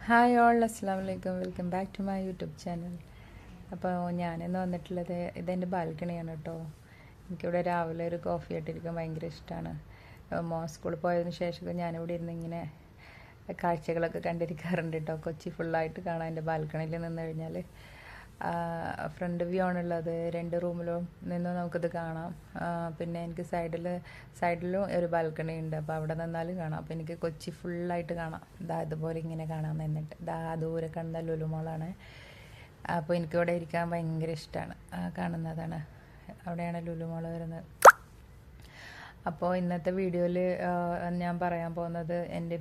Hi all, അസ്സാം വലൈക്കും. Welcome back to my YouTube channel. അപ്പോൾ ഞാനിന്ന് വന്നിട്ടുള്ളത് ഇതെൻ്റെ ബാൽക്കണിയാണ് കേട്ടോ. എനിക്കിവിടെ രാവിലെ ഒരു കോഫി ആയിട്ടിരിക്കാൻ ഭയങ്കര ഇഷ്ടമാണ്. സ്കൂളിൽ പോയതിന് ശേഷം ഞാനിവിടെ ഇരുന്ന് ഇങ്ങനെ കാഴ്ചകളൊക്കെ കണ്ടിരിക്കാറുണ്ട് കേട്ടോ. കൊച്ചി ഫുള്ളായിട്ട് കാണാം എൻ്റെ ബാൽക്കണിയിൽ നിന്ന് കഴിഞ്ഞാൽ. ഫ്രണ്ട് വ്യൂ ആണുള്ളത്. 2 റൂമിലും നിന്ന് നമുക്കിത് കാണാം. പിന്നെ എനിക്ക് സൈഡിലും ഒരു ബാൽക്കണി ഉണ്ട്. അപ്പോൾ അവിടെ നിന്നാലും കാണാം. അപ്പോൾ എനിക്ക് കൊച്ചി ഫുള്ളായിട്ട് കാണാം. ഇതുപോലെ ഇങ്ങനെ കാണാൻ നിന്നിട്ട് ദൂരെ കാണുന്ന ലുലുമോളാണ്. അപ്പോൾ എനിക്കിവിടെ ഇരിക്കാൻ ഭയങ്കര ഇഷ്ടമാണ്. കാണുന്നതാണ്, അവിടെയാണ് ലുലുമോൾ വരുന്നത്. അപ്പോൾ ഇന്നത്തെ വീഡിയോയിൽ ഞാൻ പറയാൻ പോകുന്നത് എൻ്റെ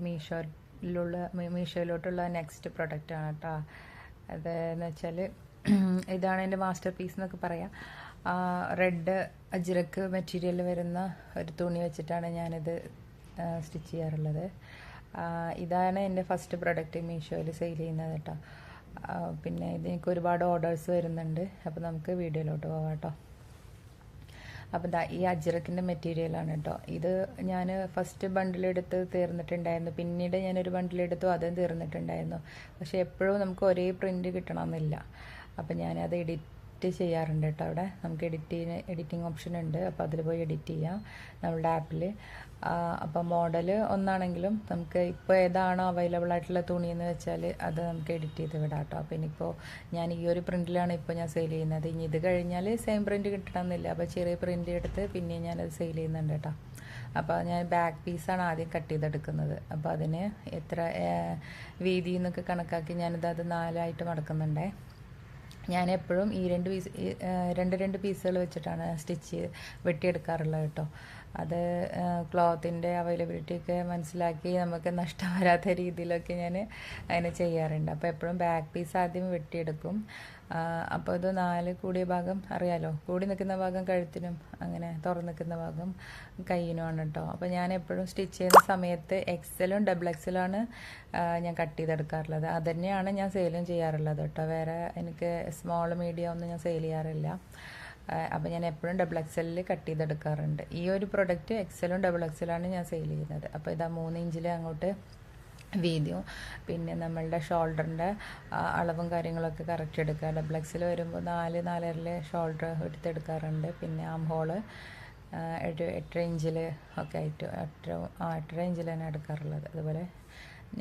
മീഷോയിലോട്ടുള്ള നെക്സ്റ്റ് പ്രൊഡക്റ്റാണ് കേട്ടോ. അതെന്ന് വെച്ചാൽ ഇതാണ് എൻ്റെ മാസ്റ്റർ പീസ് എന്നൊക്കെ പറയാം. റെഡ് അജ്രക്ക് മെറ്റീരിയൽ വരുന്ന ഒരു തുണി വെച്ചിട്ടാണ് ഞാനിത് സ്റ്റിച്ച് ചെയ്യാറുള്ളത്. ഇതാണ് എൻ്റെ ഫസ്റ്റ് പ്രൊഡക്റ്റ് മീഷോയിൽ സെയിൽ ചെയ്യുന്നത് കേട്ടോ. പിന്നെ ഇതെനിക്ക് ഒരുപാട് ഓർഡേഴ്സ് വരുന്നുണ്ട്. അപ്പോൾ നമുക്ക് വീഡിയോയിലോട്ട് പോകാം കേട്ടോ. അപ്പം ഈ അജ്രക്കിൻ്റെ മെറ്റീരിയലാണ് കേട്ടോ. ഇത് ഞാൻ ഫസ്റ്റ് ബണ്ടിലെടുത്ത് തീർന്നിട്ടുണ്ടായിരുന്നു. പിന്നീട് ഞാനൊരു ബണ്ടിലെടുത്തു, അതും തീർന്നിട്ടുണ്ടായിരുന്നു. പക്ഷേ എപ്പോഴും നമുക്ക് ഒരേ പ്രിൻ്റ് കിട്ടണമെന്നില്ല. അപ്പം ഞാനത് എഡിറ്റ് ചെയ്യാറുണ്ട് കേട്ടോ. അവിടെ നമുക്ക് എഡിറ്റിംഗ് ഓപ്ഷൻ ഉണ്ട്. അപ്പോൾ അതിൽ പോയി എഡിറ്റ് ചെയ്യാം നമ്മളുടെ ആപ്പിൽ. അപ്പോൾ മോഡൽ ഒന്നാണെങ്കിലും നമുക്ക് ഇപ്പോൾ ഏതാണോ അവൈലബിൾ ആയിട്ടുള്ള തുണിയെന്ന് വെച്ചാൽ അത് നമുക്ക് എഡിറ്റ് ചെയ്ത് വിടാം കേട്ടോ. അപ്പോൾ ഇനിയിപ്പോൾ ഞാൻ ഈ ഒരു പ്രിൻറ്റിലാണ് ഇപ്പോൾ ഞാൻ സെയിൽ ചെയ്യുന്നത്. ഇനി ഇത് കഴിഞ്ഞാൽ സെയിം പ്രിൻറ്റ് കിട്ടണമെന്നില്ല. അപ്പോൾ ചെറിയ പ്രിൻറ്റ് എടുത്ത് പിന്നെ ഞാനത് സെയിൽ ചെയ്യുന്നുണ്ട് കേട്ടോ. അപ്പോൾ ഞാൻ ബാക്ക് പീസാണ് ആദ്യം കട്ട് ചെയ്തെടുക്കുന്നത്. അപ്പോൾ അതിന് എത്ര വീതി എന്നൊക്കെ കണക്കാക്കി ഞാനിത് 4 മടക്കുന്നുണ്ടേ. ഞാൻ എപ്പോഴും ഈ രണ്ട് പീസുകൾ വെച്ചിട്ടാണ് വെട്ടിയെടുക്കാറുള്ളത് കേട്ടോ. അത് ക്ലോത്തിൻ്റെ അവൈലബിലിറ്റിയൊക്കെ മനസ്സിലാക്കി നമുക്ക് നഷ്ടം വരാത്ത രീതിയിലൊക്കെ ഞാൻ അതിനെ ചെയ്യാറുണ്ട്. അപ്പോൾ എപ്പോഴും ബാക്ക് പീസ് ആദ്യം വെട്ടിയെടുക്കും. അപ്പോൾ ഇത് 4 കൂടിയ ഭാഗം അറിയാലോ, കൂടി നിൽക്കുന്ന ഭാഗം കഴുത്തിനും അങ്ങനെ തുറന്ന് നിൽക്കുന്ന ഭാഗം കയ്യിനുമാണ് കേട്ടോ. അപ്പോൾ ഞാൻ എപ്പോഴും സ്റ്റിച്ച് ചെയ്യുന്ന സമയത്ത് XL-ഉം XXL-ആണ് ഞാൻ കട്ട് ചെയ്തെടുക്കാറുള്ളത്. അതുതന്നെയാണ് ഞാൻ സെയിലും ചെയ്യാറുള്ളത് കേട്ടോ. വേറെ എനിക്ക് സ്മോൾ മീഡിയം ഒന്നും ഞാൻ സെയിൽ ചെയ്യാറില്ല. അപ്പോൾ ഞാൻ എപ്പോഴും XXL കട്ട് ചെയ്തെടുക്കാറുണ്ട്. ഈ ഒരു പ്രൊഡക്റ്റ് XL-ഉം XXL-ആണ് ഞാൻ സെയിൽ ചെയ്യുന്നത്. അപ്പോൾ ഇതാ 3 ഇഞ്ചിൽ അങ്ങോട്ട് വീതിയും പിന്നെ നമ്മളുടെ ഷോൾഡറിൻ്റെ അളവും കാര്യങ്ങളൊക്കെ കറക്റ്റ് എടുക്കുക. XXL വരുമ്പോൾ 4-4.5 ഷോൾഡർ എടുത്തെടുക്കാറുണ്ട്. പിന്നെ ആം ഹോള് 8 ഇഞ്ചിൽ ഒക്കെ ആയിട്ട് 8 ഇഞ്ചിൽ തന്നെ എടുക്കാറുള്ളത്. അതുപോലെ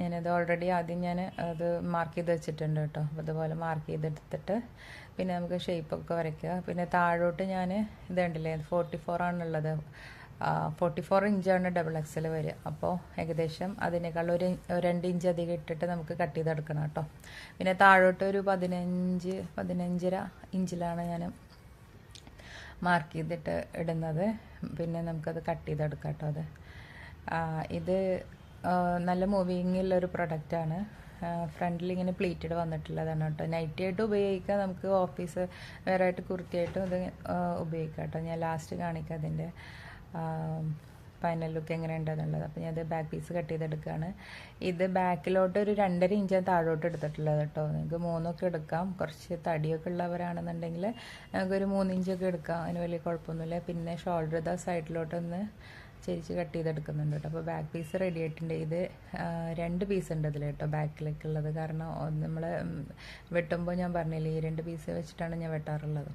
ഞാനത് ഓൾറെഡി ആദ്യം ഞാൻ അത് മാർക്ക് ചെയ്ത് വെച്ചിട്ടുണ്ട് കേട്ടോ. അപ്പോൾ അതുപോലെ മാർക്ക് ചെയ്തെടുത്തിട്ട് പിന്നെ നമുക്ക് ഷേപ്പൊക്കെ വരയ്ക്കുക. പിന്നെ താഴോട്ട് ഞാൻ ഇത് കണ്ടില്ലേ, 44 ആണുള്ളത്. 44 ഇഞ്ചാണ് XXL വരിക. അപ്പോൾ ഏകദേശം അതിനേക്കാൾ ഒരു 2 ഇഞ്ച് അധികം ഇട്ടിട്ട് നമുക്ക് കട്ട് ചെയ്തെടുക്കണം കേട്ടോ. പിന്നെ താഴോട്ട് ഒരു 15.5 ഇഞ്ചിലാണ് ഞാൻ മാർക്ക് ചെയ്തിട്ട് ഇടുന്നത്. പിന്നെ നമുക്കത് കട്ട് ചെയ്തെടുക്കാം കേട്ടോ. ഇത് നല്ല മൂവിങ്ങുള്ളൊരു പ്രൊഡക്റ്റാണ്. ഫ്രണ്ടിൽ ഇങ്ങനെ പ്ലീറ്റഡ് വന്നിട്ടുള്ളതാണ് കേട്ടോ. നൈറ്റി ആയിട്ട് ഉപയോഗിക്കാം, നമുക്ക് ഓഫീസ് വേറെ ആയിട്ട് കുർത്തിയായിട്ടും ഇത് ഉപയോഗിക്കാം കേട്ടോ. ഞാൻ ലാസ്റ്റ് കാണിക്കാം അതിൻ്റെ ഫൈനൽ ലുക്ക് എങ്ങനെ ഉണ്ടെന്നുള്ളത്. അപ്പോൾ ഞാനത് ബാക്ക് പീസ് കട്ട് ചെയ്തെടുക്കുകയാണ്. ഇത് ബാക്കിലോട്ട് ഒരു 2.5 ഇഞ്ച് താഴോട്ട് എടുത്തിട്ടുള്ളത് കേട്ടോ. നിങ്ങൾക്ക് 3 എടുക്കാം. കുറച്ച് തടിയൊക്കെ ഉള്ളവരാണെന്നുണ്ടെങ്കിൽ നമുക്കൊരു 3 ഇഞ്ചൊക്കെ എടുക്കാം, അതിന് വലിയ കുഴപ്പമൊന്നുമില്ല. പിന്നെ ഷോൾഡർ സൈഡിലോട്ടൊന്ന് ചെരിച്ച് കട്ട് ചെയ്തെടുക്കുന്നുണ്ട് കേട്ടോ. അപ്പോൾ ബാക്ക് പീസ് റെഡി ആയിട്ടുണ്ട്. ഇത് 2 പീസ് ഉണ്ട് ഇതിൽ കേട്ടോ, ബാക്കിലേക്കുള്ളത്. കാരണം നമ്മൾ വെട്ടുമ്പോൾ ഞാൻ പറഞ്ഞില്ലേ, ഈ 2 പീസ് വെച്ചിട്ടാണ് ഞാൻ വെട്ടാറുള്ളത്.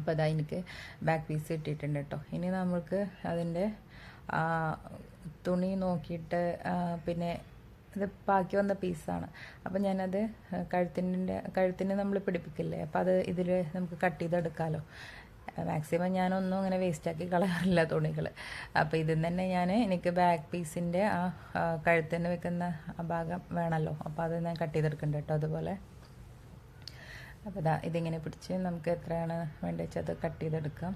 അപ്പോൾ എനിക്ക് ബാക്ക് പീസ് കിട്ടിയിട്ടുണ്ട് കേട്ടോ. ഇനി നമുക്ക് അതിൻ്റെ തുണി നോക്കിയിട്ട് പിന്നെ ഇത് ബാക്കി വന്ന പീസാണ്. അപ്പോൾ ഞാനത് കഴുത്തിന് നമ്മൾ പിടിപ്പിക്കില്ലേ, അപ്പോൾ അത് ഇതിൽ നമുക്ക് കട്ട് ചെയ്തെടുക്കാമല്ലോ. മാക്സിമം ഞാനൊന്നും അങ്ങനെ വേസ്റ്റാക്കി കളയാറില്ല തുണികൾ. അപ്പോൾ ഇതിൽ തന്നെ എനിക്ക് ബാക്ക് പീസിൻ്റെ കഴുത്തിന് വെക്കുന്ന ഭാഗം വേണമല്ലോ. അപ്പോൾ അത് ഞാൻ കട്ട് ചെയ്തെടുക്കുന്നുണ്ട് കേട്ടോ. അതുപോലെ അപ്പോൾ ഇതിങ്ങനെ പിടിച്ച് നമുക്ക് എത്രയാണ് വേണ്ടത് വെച്ചാൽ അത് കട്ട് ചെയ്തെടുക്കാം.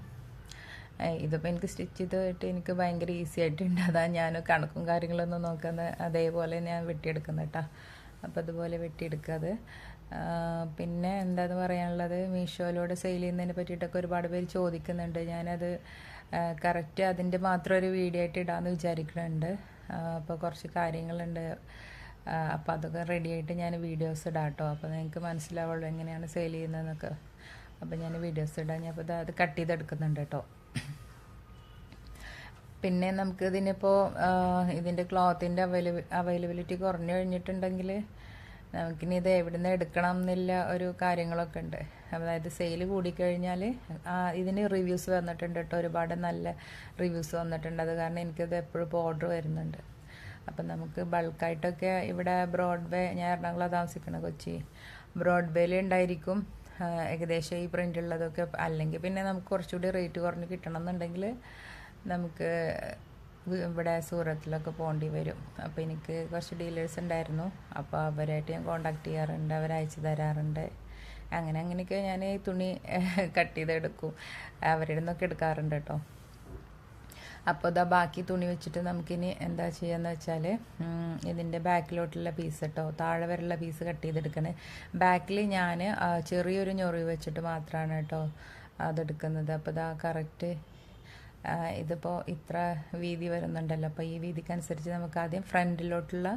ഇതിപ്പോൾ എനിക്ക് സ്റ്റിച്ച് ചെയ്തിട്ട് എനിക്ക് ഭയങ്കര ഈസി ആയിട്ടുണ്ട്. അതാണ് ഞാൻ കണക്കും കാര്യങ്ങളൊന്നും നോക്കുന്നത്, അതേപോലെ ഞാൻ വെട്ടിയെടുക്കുന്നത് കേട്ടോ. അപ്പോൾ അതുപോലെ വെട്ടിയെടുക്കുക അത്. പിന്നെ എന്താന്ന് പറയാനുള്ളത്, മീഷോയിലൂടെ സെയിൽ ചെയ്യുന്നതിനെ പറ്റിയിട്ടൊക്കെ ഒരുപാട് പേര് ചോദിക്കുന്നുണ്ട്. ഞാനത് കറക്റ്റ് അതിൻ്റെ മാത്രം ഒരു വീഡിയോ ആയിട്ട് ഇടാമെന്ന് വിചാരിക്കുന്നുണ്ട്. അപ്പോൾ കുറച്ച് കാര്യങ്ങളുണ്ട്. അപ്പോൾ അതൊക്കെ റെഡി ആയിട്ട് ഞാൻ വീഡിയോസ് ഇടാം കേട്ടോ. അപ്പോൾ നിങ്ങൾക്ക് മനസ്സിലാവുള്ളൂ എങ്ങനെയാണ് സെയിൽ ചെയ്യുന്നതെന്നൊക്കെ. അപ്പോൾ ഞാൻ വീഡിയോസ് ഇടാം. ഞാൻ അപ്പോൾ അത് കട്ട് ചെയ്തെടുക്കുന്നുണ്ട് കേട്ടോ. പിന്നെ നമുക്ക് ഇതിനിപ്പോൾ ഇതിൻ്റെ ക്ലോത്തിൻ്റെ അവൈലബിലിറ്റി കുറഞ്ഞു കഴിഞ്ഞിട്ടുണ്ടെങ്കിൽ നമുക്കിനി ഇത് എവിടെ നിന്ന് എടുക്കണം എന്നില്ല ഒരു കാര്യങ്ങളൊക്കെ ഉണ്ട്. അതായത് സെയിൽ കൂടിക്കഴിഞ്ഞാൽ ഇതിന് റിവ്യൂസ് വന്നിട്ടുണ്ട് കേട്ടോ, ഒരുപാട് നല്ല റിവ്യൂസ് വന്നിട്ടുണ്ട്. അത് കാരണം എനിക്കിത് എപ്പോഴും ഇപ്പോൾ ഓർഡർ വരുന്നുണ്ട്. അപ്പം നമുക്ക് ബൾക്കായിട്ടൊക്കെ ഇവിടെ ബ്രോഡ്വേ, ഞാൻ എറണാകുളം താമസിക്കണം, കൊച്ചി ബ്രോഡ്വേയിൽ ഉണ്ടായിരിക്കും ഏകദേശം ഈ പ്രിൻ്റ് ഉള്ളതൊക്കെ. അല്ലെങ്കിൽ പിന്നെ നമുക്ക് കുറച്ചുകൂടി റേറ്റ് കുറഞ്ഞ് കിട്ടണം എന്നുണ്ടെങ്കിൽ നമുക്ക് ഇവിടെ സൂറത്തിലൊക്കെ പോകേണ്ടി വരും. അപ്പോൾ എനിക്ക് കുറച്ച് ഡീലേഴ്സ് ഉണ്ടായിരുന്നു, അപ്പോൾ അവരായിട്ട് ഞാൻ കോണ്ടാക്ട് ചെയ്യാറുണ്ട്, അവരയച്ചു തരാറുണ്ട്. അങ്ങനെയൊക്കെ ഞാൻ ഈ തുണി കട്ട് ചെയ്തെടുക്കും, അവരുടെ നിന്നൊക്കെ എടുക്കാറുണ്ട് കേട്ടോ. അപ്പോൾ ഇതാ ബാക്കി തുണി വെച്ചിട്ട് നമുക്കിനി എന്താ ചെയ്യാന്ന് വെച്ചാൽ ഇതിൻ്റെ ബാക്കിലോട്ടുള്ള പീസ് കേട്ടോ, താഴെ വരെയുള്ള പീസ് കട്ട് ചെയ്തെടുക്കണേ. ബാക്കിൽ ഞാൻ ചെറിയൊരു ഞൊറിവ് വെച്ചിട്ട് മാത്രമാണ് കേട്ടോ അതെടുക്കുന്നത്. അപ്പോൾ ഇതാ കറക്റ്റ് ഇതിപ്പോൾ ഇത്ര വീതി വരുന്നുണ്ടല്ലോ, അപ്പോൾ ഈ വീതിക്കനുസരിച്ച് നമുക്ക് ആദ്യം ഫ്രണ്ടിലോട്ടുള്ള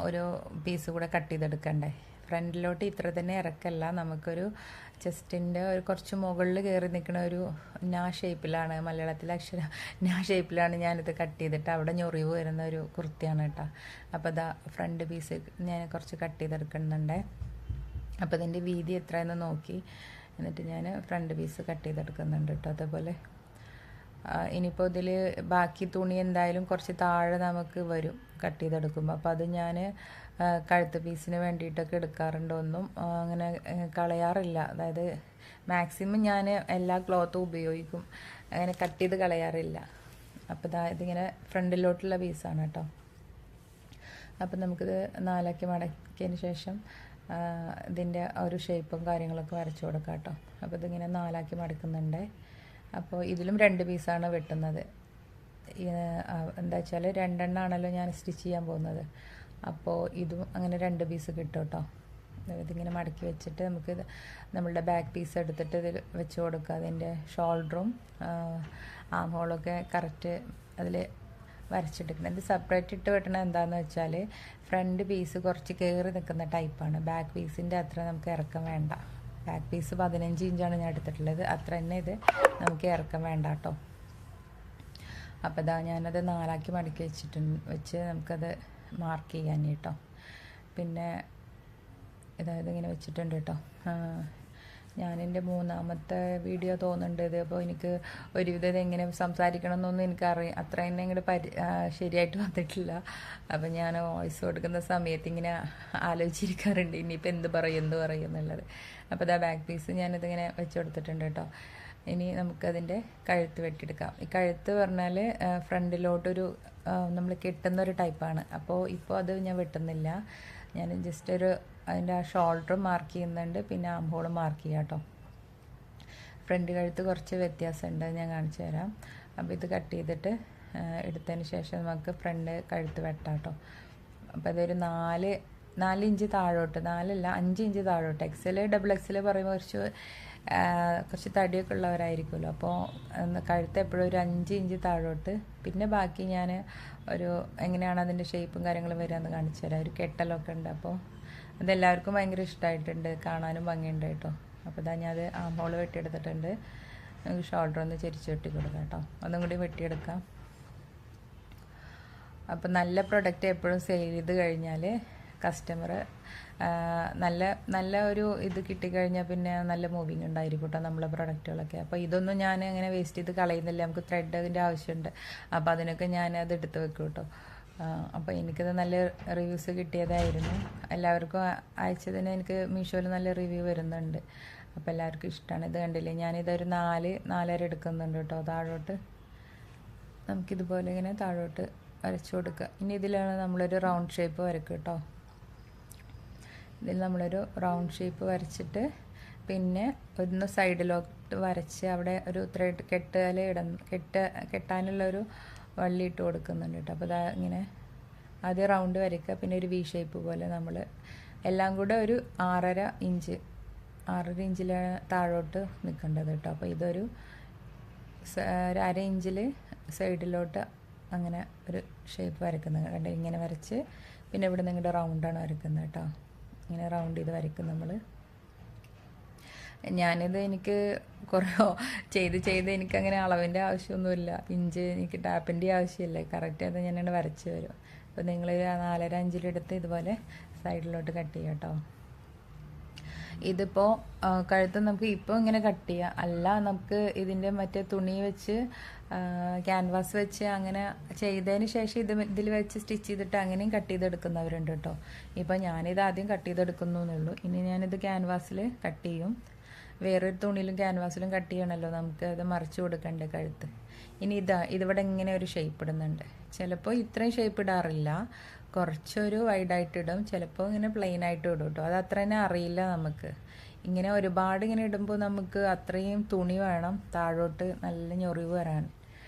ഒരു പീസ് കൂടെ കട്ട് ചെയ്തെടുക്കണ്ടേ. ഫ്രണ്ടിലോട്ട് ഇത്ര തന്നെ ഇറക്കല്ല, നമുക്കൊരു ചെസ്റ്റിൻ്റെ ഒരു കുറച്ച് മുകളിൽ കയറി നിൽക്കുന്ന ഒരു ഞാ ഷേപ്പിലാണ്, മലയാളത്തിലെ അക്ഷരം ഞാ ഷേപ്പിലാണ് ഞാനിത് കട്ട് ചെയ്തിട്ട് അവിടെ ഞൊറിവ് വരുന്ന ഒരു കുർത്തിയാണ് കേട്ടോ. അപ്പോൾ ഇതാ ഫ്രണ്ട് പീസ് ഞാൻ കുറച്ച് കട്ട് ചെയ്തെടുക്കുന്നുണ്ടേ. അപ്പോൾ ഇതിൻ്റെ വീതി എത്രയെന്ന് നോക്കി എന്നിട്ട് ഞാൻ ഫ്രണ്ട് പീസ് കട്ട് ചെയ്തെടുക്കുന്നുണ്ട് കേട്ടോ. അതേപോലെ ഇനിയിപ്പോൾ ഇതിൽ ബാക്കി തുണി എന്തായാലും കുറച്ച് താഴെ നമുക്ക് വരും കട്ട് ചെയ്തെടുക്കുമ്പോൾ, അപ്പോൾ അത് ഞാൻ കഴുത്ത് പീസിന് വേണ്ടിയിട്ടൊക്കെ എടുക്കാറുണ്ട്. ഒന്നും അങ്ങനെ കളയാറില്ല, അതായത് മാക്സിമം ഞാൻ എല്ലാ ക്ലോത്തും ഉപയോഗിക്കും, അങ്ങനെ കട്ട് ചെയ്ത് കളയാറില്ല. അപ്പോൾ ഇതിങ്ങനെ ഫ്രണ്ടിലോട്ടുള്ള പീസാണ് കേട്ടോ. അപ്പോൾ നമുക്കിത് നാലാക്കി മടക്കിയതിന് ശേഷം ഇതിൻ്റെ ഒരു ഷേപ്പും കാര്യങ്ങളൊക്കെ വരച്ചു കൊടുക്കാം കേട്ടോ. അപ്പോൾ ഇതിങ്ങനെ നാലാക്കി മടക്കുന്നുണ്ട്. അപ്പോൾ ഇതിലും 2 പീസാണ് വെട്ടുന്നത്. എന്താ വെച്ചാൽ 2 എണ്ണമാണല്ലോ ഞാൻ സ്റ്റിച്ച് ചെയ്യാൻ പോകുന്നത്, അപ്പോൾ ഇതും അങ്ങനെ 2 പീസ് കിട്ടും കേട്ടോ. ഇതിങ്ങനെ മടക്കി വെച്ചിട്ട് നമുക്ക് നമ്മളുടെ ബാക്ക് പീസ് എടുത്തിട്ട് ഇതിൽ വെച്ച് കൊടുക്കുക. അതിൻ്റെ ഷോൾഡറും ആം ഹോളൊക്കെ കറക്റ്റ് അതിൽ വരച്ചെടുക്കണം. ഇത് സെപ്പറേറ്റ് ഇട്ട് വെട്ടണം എന്താണെന്ന് വെച്ചാൽ ഫ്രണ്ട് പീസ് കുറച്ച് കയറി നിൽക്കുന്ന ടൈപ്പാണ്, ബാക്ക് പീസിൻ്റെ അത്ര നമുക്ക് ഇറക്കം വേണ്ട. ബാക്ക് പീസ് 15 ഇഞ്ചാണ് ഞാൻ എടുത്തിട്ടുള്ളത്, അത്ര തന്നെ ഇത് നമുക്ക് ഇറക്കം വേണ്ട കേട്ടോ. അപ്പോൾ ഞാനത് 4ആക്കി മടക്കി വെച്ച് നമുക്കത് മാർക്ക് ചെയ്യാൻ കേട്ടോ. പിന്നെ ഇങ്ങനെ വെച്ചിട്ടുണ്ട് കേട്ടോ. ഞാനെൻ്റെ 3ാമത്തെ വീഡിയോ തോന്നുന്നുണ്ട് ഇത്. അപ്പോൾ എനിക്ക് ഒരുവിധം എങ്ങനെ സംസാരിക്കണം എന്നൊന്നും എനിക്കറിയാം, അത്ര തന്നെ ഇങ്ങോട്ട് ശരിയായിട്ട് വന്നിട്ടില്ല. അപ്പം ഞാൻ വോയിസ് കൊടുക്കുന്ന സമയത്ത് ഇങ്ങനെ ആലോചിച്ചിരിക്കാറുണ്ട് ഇനിയിപ്പോൾ എന്ത് പറയും എന്നുള്ളത്. അപ്പോൾ ബാക്ക് പീസ് ഞാനിതിങ്ങനെ വെച്ച് കൊടുത്തിട്ടുണ്ട് കേട്ടോ. ഇനി നമുക്കതിൻ്റെ കഴുത്ത് വെട്ടിയെടുക്കാം. ഈ കഴുത്ത് പറഞ്ഞാൽ ഫ്രണ്ടിലോട്ടൊരു നമ്മൾ കെട്ടുന്നൊരു ടൈപ്പാണ്. അപ്പോൾ ഇപ്പോൾ അത് ഞാൻ വെട്ടുന്നില്ല, ഞാൻ ജസ്റ്റ് അതിൻ്റെ ആ ഷോൾഡർ മാർക്ക് ചെയ്യുന്നുണ്ട്, പിന്നെ ആം ഹോളും മാർക്ക് ചെയ്യാം കേട്ടോ. ഫ്രണ്ട് കഴുത്ത് കുറച്ച് വ്യത്യാസമുണ്ട്, ഞാൻ കാണിച്ചു തരാം. അപ്പോൾ ഇത് കട്ട് ചെയ്തിട്ട് എടുത്തതിന് ശേഷം നമുക്ക് ഫ്രണ്ട് കഴുത്ത് വെട്ടാം കേട്ടോ. അപ്പോൾ അതൊരു 4 ഇഞ്ച് താഴോട്ട്, 4 അല്ല 5 ഇഞ്ച് താഴോട്ട്. XL XXL പറയുമ്പോൾ കുറച്ച് തടിയൊക്കെ ഉള്ളവരായിരിക്കുമല്ലോ, അപ്പോൾ കഴുത്ത് എപ്പോഴും ഒരു 5 ഇഞ്ച് താഴോട്ട്. പിന്നെ ബാക്കി ഞാൻ എങ്ങനെയാണ് അതിൻ്റെ ഷേപ്പും കാര്യങ്ങളും വരികയെന്ന് കാണിച്ചു തരാം. ഒരു കെട്ടലൊക്കെ ഉണ്ട്, അപ്പോൾ അതെല്ലാവർക്കും ഭയങ്കര ഇഷ്ടമായിട്ടുണ്ട്, കാണാനും ഭംഗിയുണ്ട് കേട്ടോ. അപ്പോൾ ഞാനത് ആം ഹോൾ വെട്ടിയെടുത്തിട്ടുണ്ട്. നമുക്ക് ഷോൾഡർ ഒന്ന് ചെരിച്ച് വെട്ടി കൊടുക്കാം കേട്ടോ, ഒന്നും കൂടി വെട്ടിയെടുക്കാം. അപ്പോൾ നല്ല പ്രൊഡക്റ്റ് എപ്പോഴും സെയിൽ ചെയ്ത് കഴിഞ്ഞാൽ കസ്റ്റമർ നല്ല ഒരു ഇത് കിട്ടിക്കഴിഞ്ഞാൽ പിന്നെ നല്ല മൂവിങ് ഉണ്ടായിരിക്കും കേട്ടോ നമ്മളെ പ്രൊഡക്റ്റുകളൊക്കെ. അപ്പോൾ ഇതൊന്നും ഞാൻ അങ്ങനെ വേസ്റ്റ് ചെയ്ത് കളയുന്നില്ല, നമുക്ക് ത്രെഡിൻ്റെ ആവശ്യമുണ്ട്, അപ്പോൾ അതിനൊക്കെ ഞാനത് എടുത്ത് വെക്കും കേട്ടോ. അപ്പോൾ എനിക്കത് നല്ല റിവ്യൂസ് കിട്ടിയതായിരുന്നു. എല്ലാവർക്കും അയച്ചതിന് എനിക്ക് മീഷോയിൽ നല്ല റിവ്യൂ വരുന്നുണ്ട്, അപ്പോൾ എല്ലാവർക്കും ഇഷ്ടമാണ്. ഇത് കണ്ടില്ലേ, ഞാനിതൊരു 4.5 എടുക്കുന്നുണ്ട് കേട്ടോ താഴോട്ട്. നമുക്കിതുപോലെ ഇങ്ങനെ താഴോട്ട് വരച്ചു കൊടുക്കുക. ഇനി ഇതിലാണ് നമ്മളൊരു റൗണ്ട് ഷേപ്പ് വരയ്ക്കുക കേട്ടോ. ഇതിൽ നമ്മളൊരു റൗണ്ട് ഷേപ്പ് വരച്ചിട്ട് പിന്നെ ഒന്ന് സൈഡിലോട്ട് വരച്ച് അവിടെ ഒരു ത്രെഡ് കെട്ടാനുള്ളൊരു വള്ളി ഇട്ട് കൊടുക്കുന്നുണ്ട് കേട്ടോ. അപ്പോൾ ഇങ്ങനെ ആദ്യം റൗണ്ട് വരയ്ക്കുക, പിന്നെ ഒരു വി ഷേപ്പ് പോലെ നമ്മൾ എല്ലാം കൂടെ ഒരു 6.5 ഇഞ്ചിലാണ് താഴോട്ട് നിൽക്കേണ്ടത് കേട്ടോ. അപ്പോൾ ഇതൊരു 1/2 ഇഞ്ചിൽ സൈഡിലോട്ട് അങ്ങനെ ഒരു ഷേപ്പ് വരയ്ക്കുന്നത് കണ്ട്, ഇങ്ങനെ വരച്ച് പിന്നെ ഇവിടെ നിങ്ങളുടെ റൗണ്ടാണ് വരയ്ക്കുന്നത് കേട്ടോ. ഇങ്ങനെ റൗണ്ട് ചെയ്ത് വരയ്ക്കും നമ്മൾ. എനിക്ക് കുറേ ചെയ്ത് എനിക്കങ്ങനെ അളവിൻ്റെ ആവശ്യമൊന്നുമില്ല, ഇഞ്ച് എനിക്ക് ടാപ്പിൻ്റെ ആവശ്യമില്ല, കറക്റ്റ് അത് ഞാനിങ്ങനെ വരച്ച് വരും. അപ്പോൾ നിങ്ങൾ 4.5 ഇതുപോലെ സൈഡിലോട്ട് കട്ട് ചെയ്യുക കേട്ടോ. ഇതിപ്പോൾ കഴുത്ത് നമുക്ക് ഇപ്പോൾ ഇങ്ങനെ കട്ട് ചെയ്യാം, അല്ല നമുക്ക് ഇതിൻ്റെ മറ്റേ തുണി വെച്ച് ക്യാൻവാസ് വെച്ച് അങ്ങനെ ചെയ്തതിന് ശേഷം ഇതിൽ വെച്ച് സ്റ്റിച്ച് ചെയ്തിട്ട് അങ്ങനെയും കട്ട് ചെയ്തെടുക്കുന്നവരുണ്ട് കേട്ടോ. ഇപ്പോൾ ഞാനിത് ആദ്യം കട്ട് ചെയ്തെടുക്കുന്നു എന്നുള്ളൂ. ഇനി ഞാനിത് ക്യാൻവാസിൽ കട്ട് ചെയ്യും. വേറൊരു തുണിയിലും ക്യാൻവാസിലും കട്ട് ചെയ്യണമല്ലോ, നമുക്ക് അത് മറിച്ച് കൊടുക്കണ്ടേ കഴുത്ത്. ഇനി ഇതിവിടെ ഇങ്ങനെ ഒരു ഷേപ്പ് ഇടുന്നുണ്ട്. ചിലപ്പോൾ ഇത്രയും ഷേപ്പ് ഇടാറില്ല, കുറച്ചൊരു വൈഡായിട്ട് ഇടും, ചിലപ്പോൾ ഇങ്ങനെ പ്ലെയിൻ ആയിട്ട് ഇടും കേട്ടോ. അത് അത്ര തന്നെ അറിയില്ല നമുക്ക്. ഇങ്ങനെ ഒരുപാട് ഇങ്ങനെ ഇടുമ്പോൾ നമുക്ക് അത്രയും തുണി വേണം താഴോട്ട് നല്ല ഞൊറിവ് വരാൻ.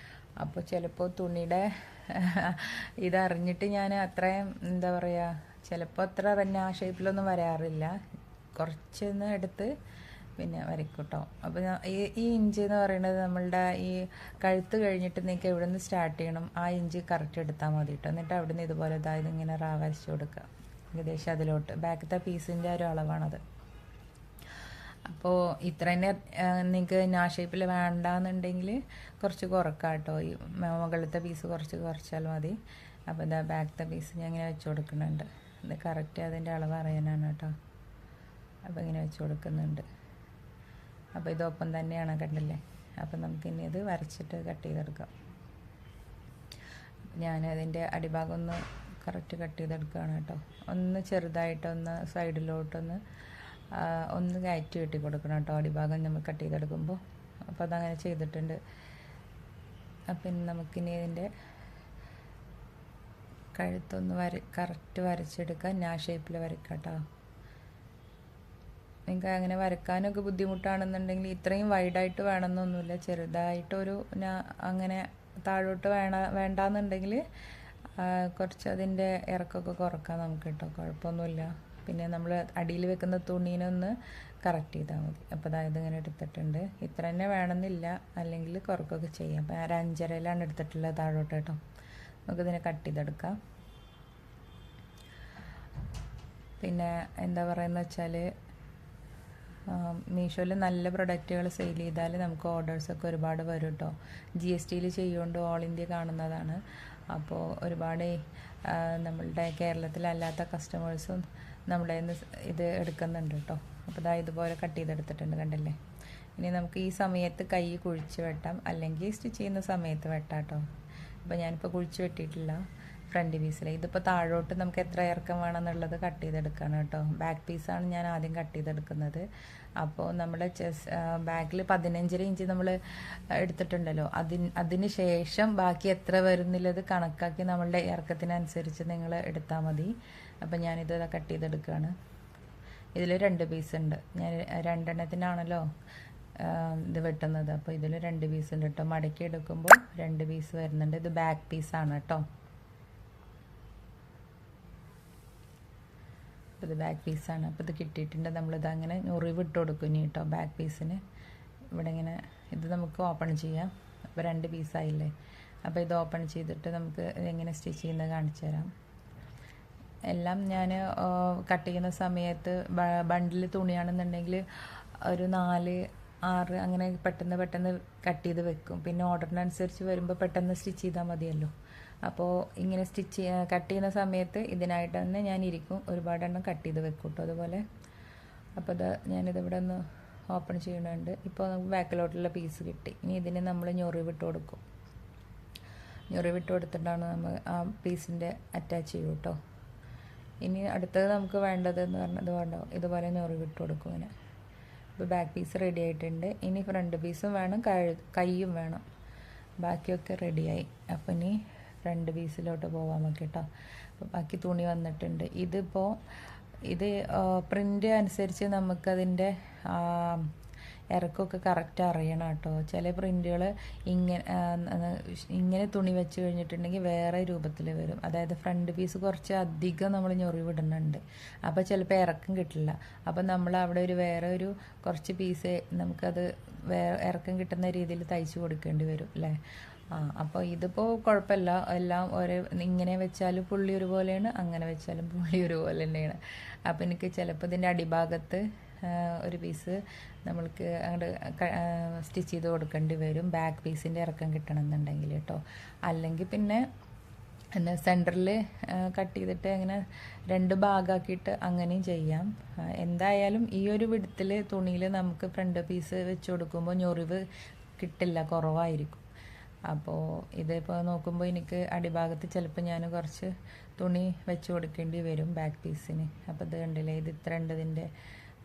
അപ്പോൾ ചിലപ്പോൾ തുണിയുടെ ഇതറിഞ്ഞിട്ട് ഞാൻ അത്രയും എന്താ പറയുക, ചിലപ്പോൾ അത്ര തന്നെ ആ ഷേപ്പിലൊന്നും വരാറില്ല, കുറച്ചൊന്ന് എടുത്ത് പിന്നെ വരയ്ക്കും കേട്ടോ. അപ്പോൾ ഈ ഇഞ്ച് എന്ന് പറയുന്നത് നമ്മളുടെ ഈ കഴുത്ത് കഴിഞ്ഞിട്ട് നിങ്ങൾക്ക് എവിടെ നിന്ന് സ്റ്റാർട്ട് ചെയ്യണം ആ ഇഞ്ച് കറക്റ്റ് എടുത്താൽ മതി കേട്ടോ. എന്നിട്ട് അവിടെ നിന്ന് ഇതുപോലെ ഇതായത് ഇങ്ങനെ വരച്ച് കൊടുക്കുക ഏകദേശം അതിലോട്ട്. ബാക്കത്തെ പീസിൻ്റെ ഒരു അളവാണത്. അപ്പോൾ ഇത്ര തന്നെ നിങ്ങൾക്ക് ആ ഷേപ്പിൽ വേണ്ടാന്നുണ്ടെങ്കിൽ കുറച്ച് കുറക്കാം കേട്ടോ. ഈ മുകളിലത്തെ പീസ് കുറച്ചാൽ മതി. അപ്പോൾ ഇതാ ബാക്കത്തെ പീസ് ഞാൻ ഇങ്ങനെ വെച്ച് കൊടുക്കുന്നുണ്ട്. ഇത് കറക്റ്റ് അതിൻ്റെ അളവ് അറിയാനാണ് കേട്ടോ. അപ്പോൾ ഇങ്ങനെ വെച്ച് കൊടുക്കുന്നുണ്ട്. അപ്പോൾ ഇതൊപ്പം തന്നെയാണ്, കണ്ടില്ലേ. അപ്പം നമുക്കിനി ഇത് വരച്ചിട്ട് കട്ട് ചെയ്തെടുക്കാം. ഞാനതിൻ്റെ അടിഭാഗം ഒന്ന് കറക്റ്റ് കട്ട് ചെയ്തെടുക്കുകയാണ് കേട്ടോ. ഒന്ന് ചെറുതായിട്ടൊന്ന് സൈഡിലോട്ടൊന്ന് കയറ്റി വെട്ടി കൊടുക്കണം കേട്ടോ അടിഭാഗം നമ്മൾ കട്ട് ചെയ്തെടുക്കുമ്പോൾ. അപ്പോൾ അതങ്ങനെ ചെയ്തിട്ടുണ്ട്. അപ്പം നമുക്കിനി ഇതിൻ്റെ കഴുത്തൊന്ന് കറക്റ്റ് വരച്ചെടുക്കാം. ഞാൻ ഷേപ്പിൽ വരയ്ക്കാം കേട്ടോ. നിങ്ങൾക്ക് അങ്ങനെ വരയ്ക്കാനൊക്കെ ബുദ്ധിമുട്ടാണെന്നുണ്ടെങ്കിൽ ഇത്രയും വൈഡായിട്ട് വേണമെന്നൊന്നുമില്ല, ചെറുതായിട്ടൊരു അങ്ങനെ താഴോട്ട് വേണ്ടാന്നുണ്ടെങ്കിൽ കുറച്ച് അതിൻ്റെ ഇറക്കമൊക്കെ കുറക്കാം നമുക്ക് കേട്ടോ, കുഴപ്പമൊന്നുമില്ല. പിന്നെ നമ്മൾ അടിയിൽ വെക്കുന്ന തുണീനൊന്ന് കറക്റ്റ് ചെയ്താൽ മതി. അപ്പോൾ അതായത് ഇങ്ങനെ എടുത്തിട്ടുണ്ട്. ഇത്ര തന്നെ വേണമെന്നില്ല, അല്ലെങ്കിൽ കുറക്കൊക്കെ ചെയ്യാം. അപ്പോൾ ഞാൻ 5.5 എടുത്തിട്ടുള്ളത് താഴോട്ട് കേട്ടോ. നമുക്കിതിനെ കട്ട് ചെയ്തെടുക്കാം. പിന്നെ എന്താ പറയുന്നത് വെച്ചാൽ മീഷോയിൽ നല്ല പ്രൊഡക്റ്റുകൾ സെയിൽ ചെയ്താൽ നമുക്ക് ഓർഡേഴ്സൊക്കെ ഒരുപാട് വരും കേട്ടോ. GSTയിൽ ചെയ്യുകൊണ്ട് ഓൾ ഇന്ത്യ കാണുന്നതാണ്. അപ്പോൾ ഒരുപാട് നമ്മളുടെ കേരളത്തിലല്ലാത്ത കസ്റ്റമേഴ്സും നമ്മുടെ ഇത് എടുക്കുന്നുണ്ട് കേട്ടോ. അപ്പോൾ ഇതുപോലെ കട്ട് ചെയ്തെടുത്തിട്ടുണ്ട്, കണ്ടില്ലേ. ഇനി നമുക്ക് ഈ സമയത്ത് കൈ കുഴിച്ച് വെട്ടാം, അല്ലെങ്കിൽ സ്റ്റിച്ച് ചെയ്യുന്ന സമയത്ത് വെട്ടാം കേട്ടോ. അപ്പോൾ ഞാനിപ്പോൾ കുഴിച്ച് വെട്ടിയിട്ടില്ല ഫ്രണ്ട് പീസിൽ. ഇതിപ്പോൾ താഴോട്ട് നമുക്ക് എത്ര ഇറക്കം വേണമെന്നുള്ളത് കട്ട് ചെയ്തെടുക്കുകയാണ് കേട്ടോ. ബാക്ക് പീസാണ് ഞാൻ ആദ്യം കട്ട് ചെയ്തെടുക്കുന്നത്. അപ്പോൾ നമ്മുടെ ബാക്കിൽ 15.5 ഇഞ്ച് നമ്മൾ എടുത്തിട്ടുണ്ടല്ലോ, അതിന് ശേഷം ബാക്കി എത്ര വരുന്നില്ലത് കണക്കാക്കി നമ്മളുടെ ഇറക്കത്തിനനുസരിച്ച് നിങ്ങൾ എടുത്താൽ മതി. അപ്പം ഞാനിത് കട്ട് ചെയ്തെടുക്കുകയാണ്. ഇതിൽ 2 പീസ് ഉണ്ട്. ഞാൻ 2 എണ്ണത്തിനാണല്ലോ ഇത് വെട്ടുന്നത്. അപ്പോൾ ഇതിൽ 2 പീസ് ഉണ്ട് കേട്ടോ. മടക്കി എടുക്കുമ്പോൾ 2 പീസ് വരുന്നുണ്ട്. ഇത് ബാക്ക് പീസാണ് കേട്ടോ. അപ്പോൾ ഇത് ബാക്ക് പീസാണ്. അപ്പോൾ ഇത് കിട്ടിയിട്ടുണ്ട്. നമ്മളിത് അങ്ങനെ വിട്ട് കൊടുക്കും ഇനി കേട്ടോ. ബാക്ക് പീസിന് ഇവിടെ ഇങ്ങനെ ഇത് നമുക്ക് ഓപ്പൺ ചെയ്യാം. അപ്പോൾ 2 പീസായില്ലേ. അപ്പോൾ ഇത് ഓപ്പൺ ചെയ്തിട്ട് നമുക്ക് എങ്ങനെ സ്റ്റിച്ച് ചെയ്യുന്നത് കാണിച്ചു തരാം. എല്ലാം ഞാൻ കട്ട് ചെയ്യുന്ന സമയത്ത് ബണ്ടിൽ തുണിയാണെന്നുണ്ടെങ്കിൽ ഒരു 4-6 അങ്ങനെ പെട്ടെന്ന് കട്ട് ചെയ്ത് വെക്കും. പിന്നെ ഓർഡറിനനുസരിച്ച് വരുമ്പോൾ പെട്ടെന്ന് സ്റ്റിച്ച് ചെയ്താൽ മതിയല്ലോ. അപ്പോൾ ഇങ്ങനെ കട്ട് ചെയ്യുന്ന സമയത്ത് ഇതിനായിട്ട് തന്നെ ഞാൻ ഇരിക്കും, ഒരുപാടെണ്ണം കട്ട് ചെയ്ത് വെക്കും കേട്ടോ അതുപോലെ. അപ്പോൾ ഞാനിതിവിടെ ഒന്ന് ഓപ്പൺ ചെയ്യുന്നുണ്ട്. ഇപ്പോൾ നമുക്ക് ബാക്കിലോട്ടുള്ള പീസ് കിട്ടി. ഇനി ഇതിന് നമ്മൾ വിട്ട് കൊടുക്കും. വിട്ട് കൊടുത്തിട്ടാണ് നമ്മൾ ആ പീസിൻ്റെ അറ്റാച്ച് ചെയ്യും കേട്ടോ. ഇനി അടുത്തത് നമുക്ക് വേണ്ടതെന്ന് പറഞ്ഞത് വേണ്ടോ, ഇതുപോലെ വിട്ട് കൊടുക്കും ഇങ്ങനെ. ഇപ്പോൾ ബാക്ക് പീസ് റെഡി ആയിട്ടുണ്ട്. ഇനി ഫ്രണ്ട് പീസും വേണം, കൈയും വേണം. ബാക്കിയൊക്കെ റെഡിയായി. അപ്പോൾ ഇനി ഫ്രണ്ട് പീസിലോട്ട് പോകാൻ നമുക്ക് കേട്ടോ. അപ്പോൾ ബാക്കി തുണി വന്നിട്ടുണ്ട്. ഇത് പ്രിൻ്റ് അനുസരിച്ച് നമുക്കതിൻ്റെ ഇറക്കമൊക്കെ കറക്റ്റ് അറിയണം കേട്ടോ. ചില പ്രിൻ്റുകൾ ഇങ്ങനെ തുണി വെച്ച് കഴിഞ്ഞിട്ടുണ്ടെങ്കിൽ വേറെ രൂപത്തിൽ വരും. അതായത് ഫ്രണ്ട് പീസ് കുറച്ച് അധികം നമ്മൾ വിടുന്നുണ്ട്. അപ്പോൾ ചിലപ്പോൾ ഇറക്കം കിട്ടില്ല. അപ്പോൾ നമ്മൾ അവിടെ വേറെ ഒരു കുറച്ച് പീസ് നമുക്കത് ഇറക്കം കിട്ടുന്ന രീതിയിൽ തയ്ച്ച് കൊടുക്കേണ്ടി വരും അല്ലേ. അപ്പോൾ ഇതിപ്പോൾ കുഴപ്പമില്ല. എല്ലാം ഇങ്ങനെ വെച്ചാലും പുള്ളി ഒരുപോലെയാണ്, അങ്ങനെ വെച്ചാലും പുള്ളി ഒരുപോലെ തന്നെയാണ്. അപ്പോൾ എനിക്ക് ചിലപ്പോൾ ഇതിൻ്റെ അടിഭാഗത്ത് ഒരു പീസ് നമ്മൾക്ക് അങ്ങോട്ട് സ്റ്റിച്ച് ചെയ്ത് കൊടുക്കേണ്ടി വരും, ബാക്ക് പീസിൻ്റെ ഇറക്കം കിട്ടണമെന്നുണ്ടെങ്കിൽ കേട്ടോ. അല്ലെങ്കിൽ പിന്നെ എന്നാൽ സെൻറ്ററിൽ കട്ട് ചെയ്തിട്ട് അങ്ങനെ 2 ഭാഗമാക്കിയിട്ട് അങ്ങനെയും ചെയ്യാം. എന്തായാലും ഈ ഒരു വിധത്തിൽ തുണിയിൽ നമുക്ക് ഫ്രണ്ട് പീസ് വെച്ച് കൊടുക്കുമ്പോൾ ഞൊറിവ് കിട്ടില്ല, കുറവായിരിക്കും. അപ്പോൾ ഇതിപ്പോൾ നോക്കുമ്പോൾ എനിക്ക് അടിഭാഗത്ത് ചിലപ്പോൾ ഞാൻ കുറച്ച് തുണി വെച്ച് കൊടുക്കേണ്ടി വരും ബാക്ക് പീസിന്. അപ്പോൾ ഇത് കണ്ടില്ലേ, ഇത് ഇത്ര ഉണ്ട്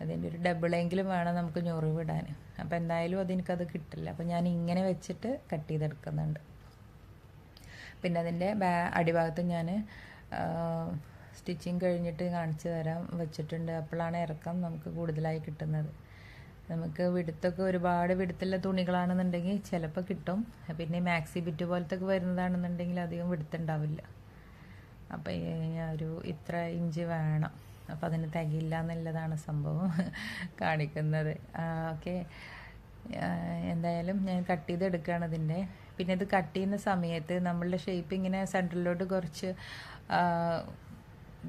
അതിൻ്റെ ഒരു ഡബിളെങ്കിലും വേണം നമുക്ക് ഞൊറിവ് ഇടാൻ. അപ്പോൾ എന്തായാലും അതെനിക്കത് കിട്ടില്ല. അപ്പോൾ ഞാൻ ഇങ്ങനെ വെച്ചിട്ട് കട്ട് ചെയ്തെടുക്കുന്നുണ്ട്. പിന്നെ അതിൻ്റെ അടിഭാഗത്ത് ഞാൻ സ്റ്റിച്ചിങ് കഴിഞ്ഞിട്ട് കാണിച്ചു തരാം വെച്ചിട്ടുണ്ട്. അപ്പോഴാണ് ഇറക്കം നമുക്ക് കൂടുതലായി കിട്ടുന്നത്. നമുക്ക് വിടുത്തൊക്കെ ഒരുപാട് വിടുത്തുള്ള തുണികളാണെന്നുണ്ടെങ്കിൽ ചിലപ്പോൾ കിട്ടും. പിന്നെ മാക്സി ബിറ്റ് പോലത്തെ ഒക്കെ വരുന്നതാണെന്നുണ്ടെങ്കിൽ അധികം വിടുത്തുണ്ടാവില്ല. അപ്പോൾ ഒരു ഇത്ര ഇഞ്ച് വേണം, അപ്പോൾ അതിന് തികയില്ല എന്നുള്ളതാണ് സംഭവം കാണിക്കുന്നത്. ഓക്കെ, എന്തായാലും ഞാൻ കട്ട് ചെയ്തെടുക്കുകയാണ് ഇതിൻ്റെ. പിന്നെ ഇത് കട്ട് ചെയ്യുന്ന സമയത്ത് നമ്മളുടെ ഷേപ്പ് ഇങ്ങനെ സെൻറ്ററിലോട്ട് കുറച്ച്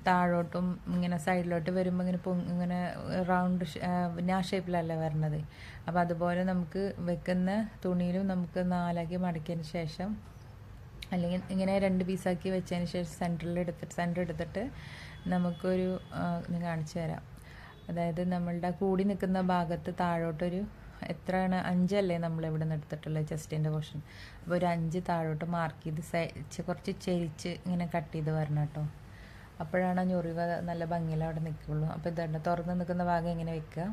താഴോട്ടും ഇങ്ങനെ സൈഡിലോട്ട് വരുമ്പോൾ ഇങ്ങനെ റൗണ്ട് ആ ഷേപ്പിലല്ല വരണത്. അപ്പോൾ അതുപോലെ നമുക്ക് വെക്കുന്ന തുണിയിലും നമുക്ക് 4 മടക്കിയതിന് ശേഷം, അല്ലെങ്കിൽ ഇങ്ങനെ 2 പീസാക്കി വെച്ചതിന് ശേഷം സെൻറ്റർ എടുത്തിട്ട് നമുക്കൊരു ഞാൻ കാണിച്ചു തരാം. അതായത് നമ്മളുടെ കൂടി നിൽക്കുന്ന ഭാഗത്ത് താഴോട്ടൊരു എത്രയാണ് 5 അല്ലേ നമ്മളിവിടെ നിന്ന് എടുത്തിട്ടുള്ളത് ചെസ്റ്റിൻ്റെ പോർഷൻ. അപ്പോൾ ഒരു 5 താഴോട്ട് മാർക്ക് ചെയ്ത് കുറച്ച് ചെരിച്ച് ഇങ്ങനെ കട്ട് ചെയ്ത് വരണം കേട്ടോ. അപ്പോഴാണ് ഞൊറിവ് നല്ല ഭംഗിയിൽ അവിടെ നിൽക്കുള്ളൂ. അപ്പോൾ ഇതുണ്ട്, തുറന്ന് നിൽക്കുന്ന ഭാഗം ഇങ്ങനെ വെക്കുക.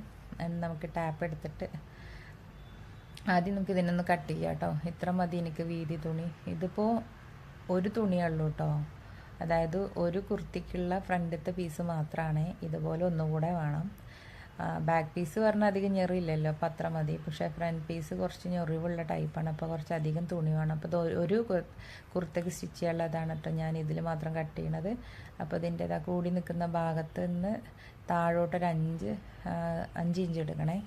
നമുക്ക് ടാപ്പ് എടുത്തിട്ട് ആദ്യം നമുക്ക് ഇതിനൊന്ന് കട്ട് ചെയ്യാം കേട്ടോ. ഇത്ര മതി എനിക്ക് വീതി തുണി. ഇതിപ്പോൾ ഒരു തുണിയുള്ളൂ കേട്ടോ. അതായത് ഒരു കുർത്തിക്കുള്ള ഫ്രണ്ടത്തെ പീസ് മാത്രമാണ്. ഇതുപോലെ ഒന്നുകൂടെ വേണം. ബാക്ക് പീസ് പറഞ്ഞാൽ അധികം ഞെറിയില്ലല്ലോ, അപ്പോൾ അത്ര മതി. പക്ഷേ ഫ്രണ്ട് പീസ് കുറച്ച് ഞെറിവുള്ള ടൈപ്പാണ്, അപ്പോൾ കുറച്ച് അധികം തുണി വേണം. അപ്പോൾ ഒരു കുർത്തക്ക് സ്റ്റിച്ച് ചെയ്യാനുള്ളതാണ് കേട്ടോ ഞാൻ ഇതിൽ മാത്രം കട്ട് ചെയ്യണത്. അപ്പോൾ ഇതിൻ്റെ കൂടി നിൽക്കുന്ന ഭാഗത്ത് നിന്ന് താഴോട്ടൊരു 5 ഇഞ്ച് എടുക്കണേ.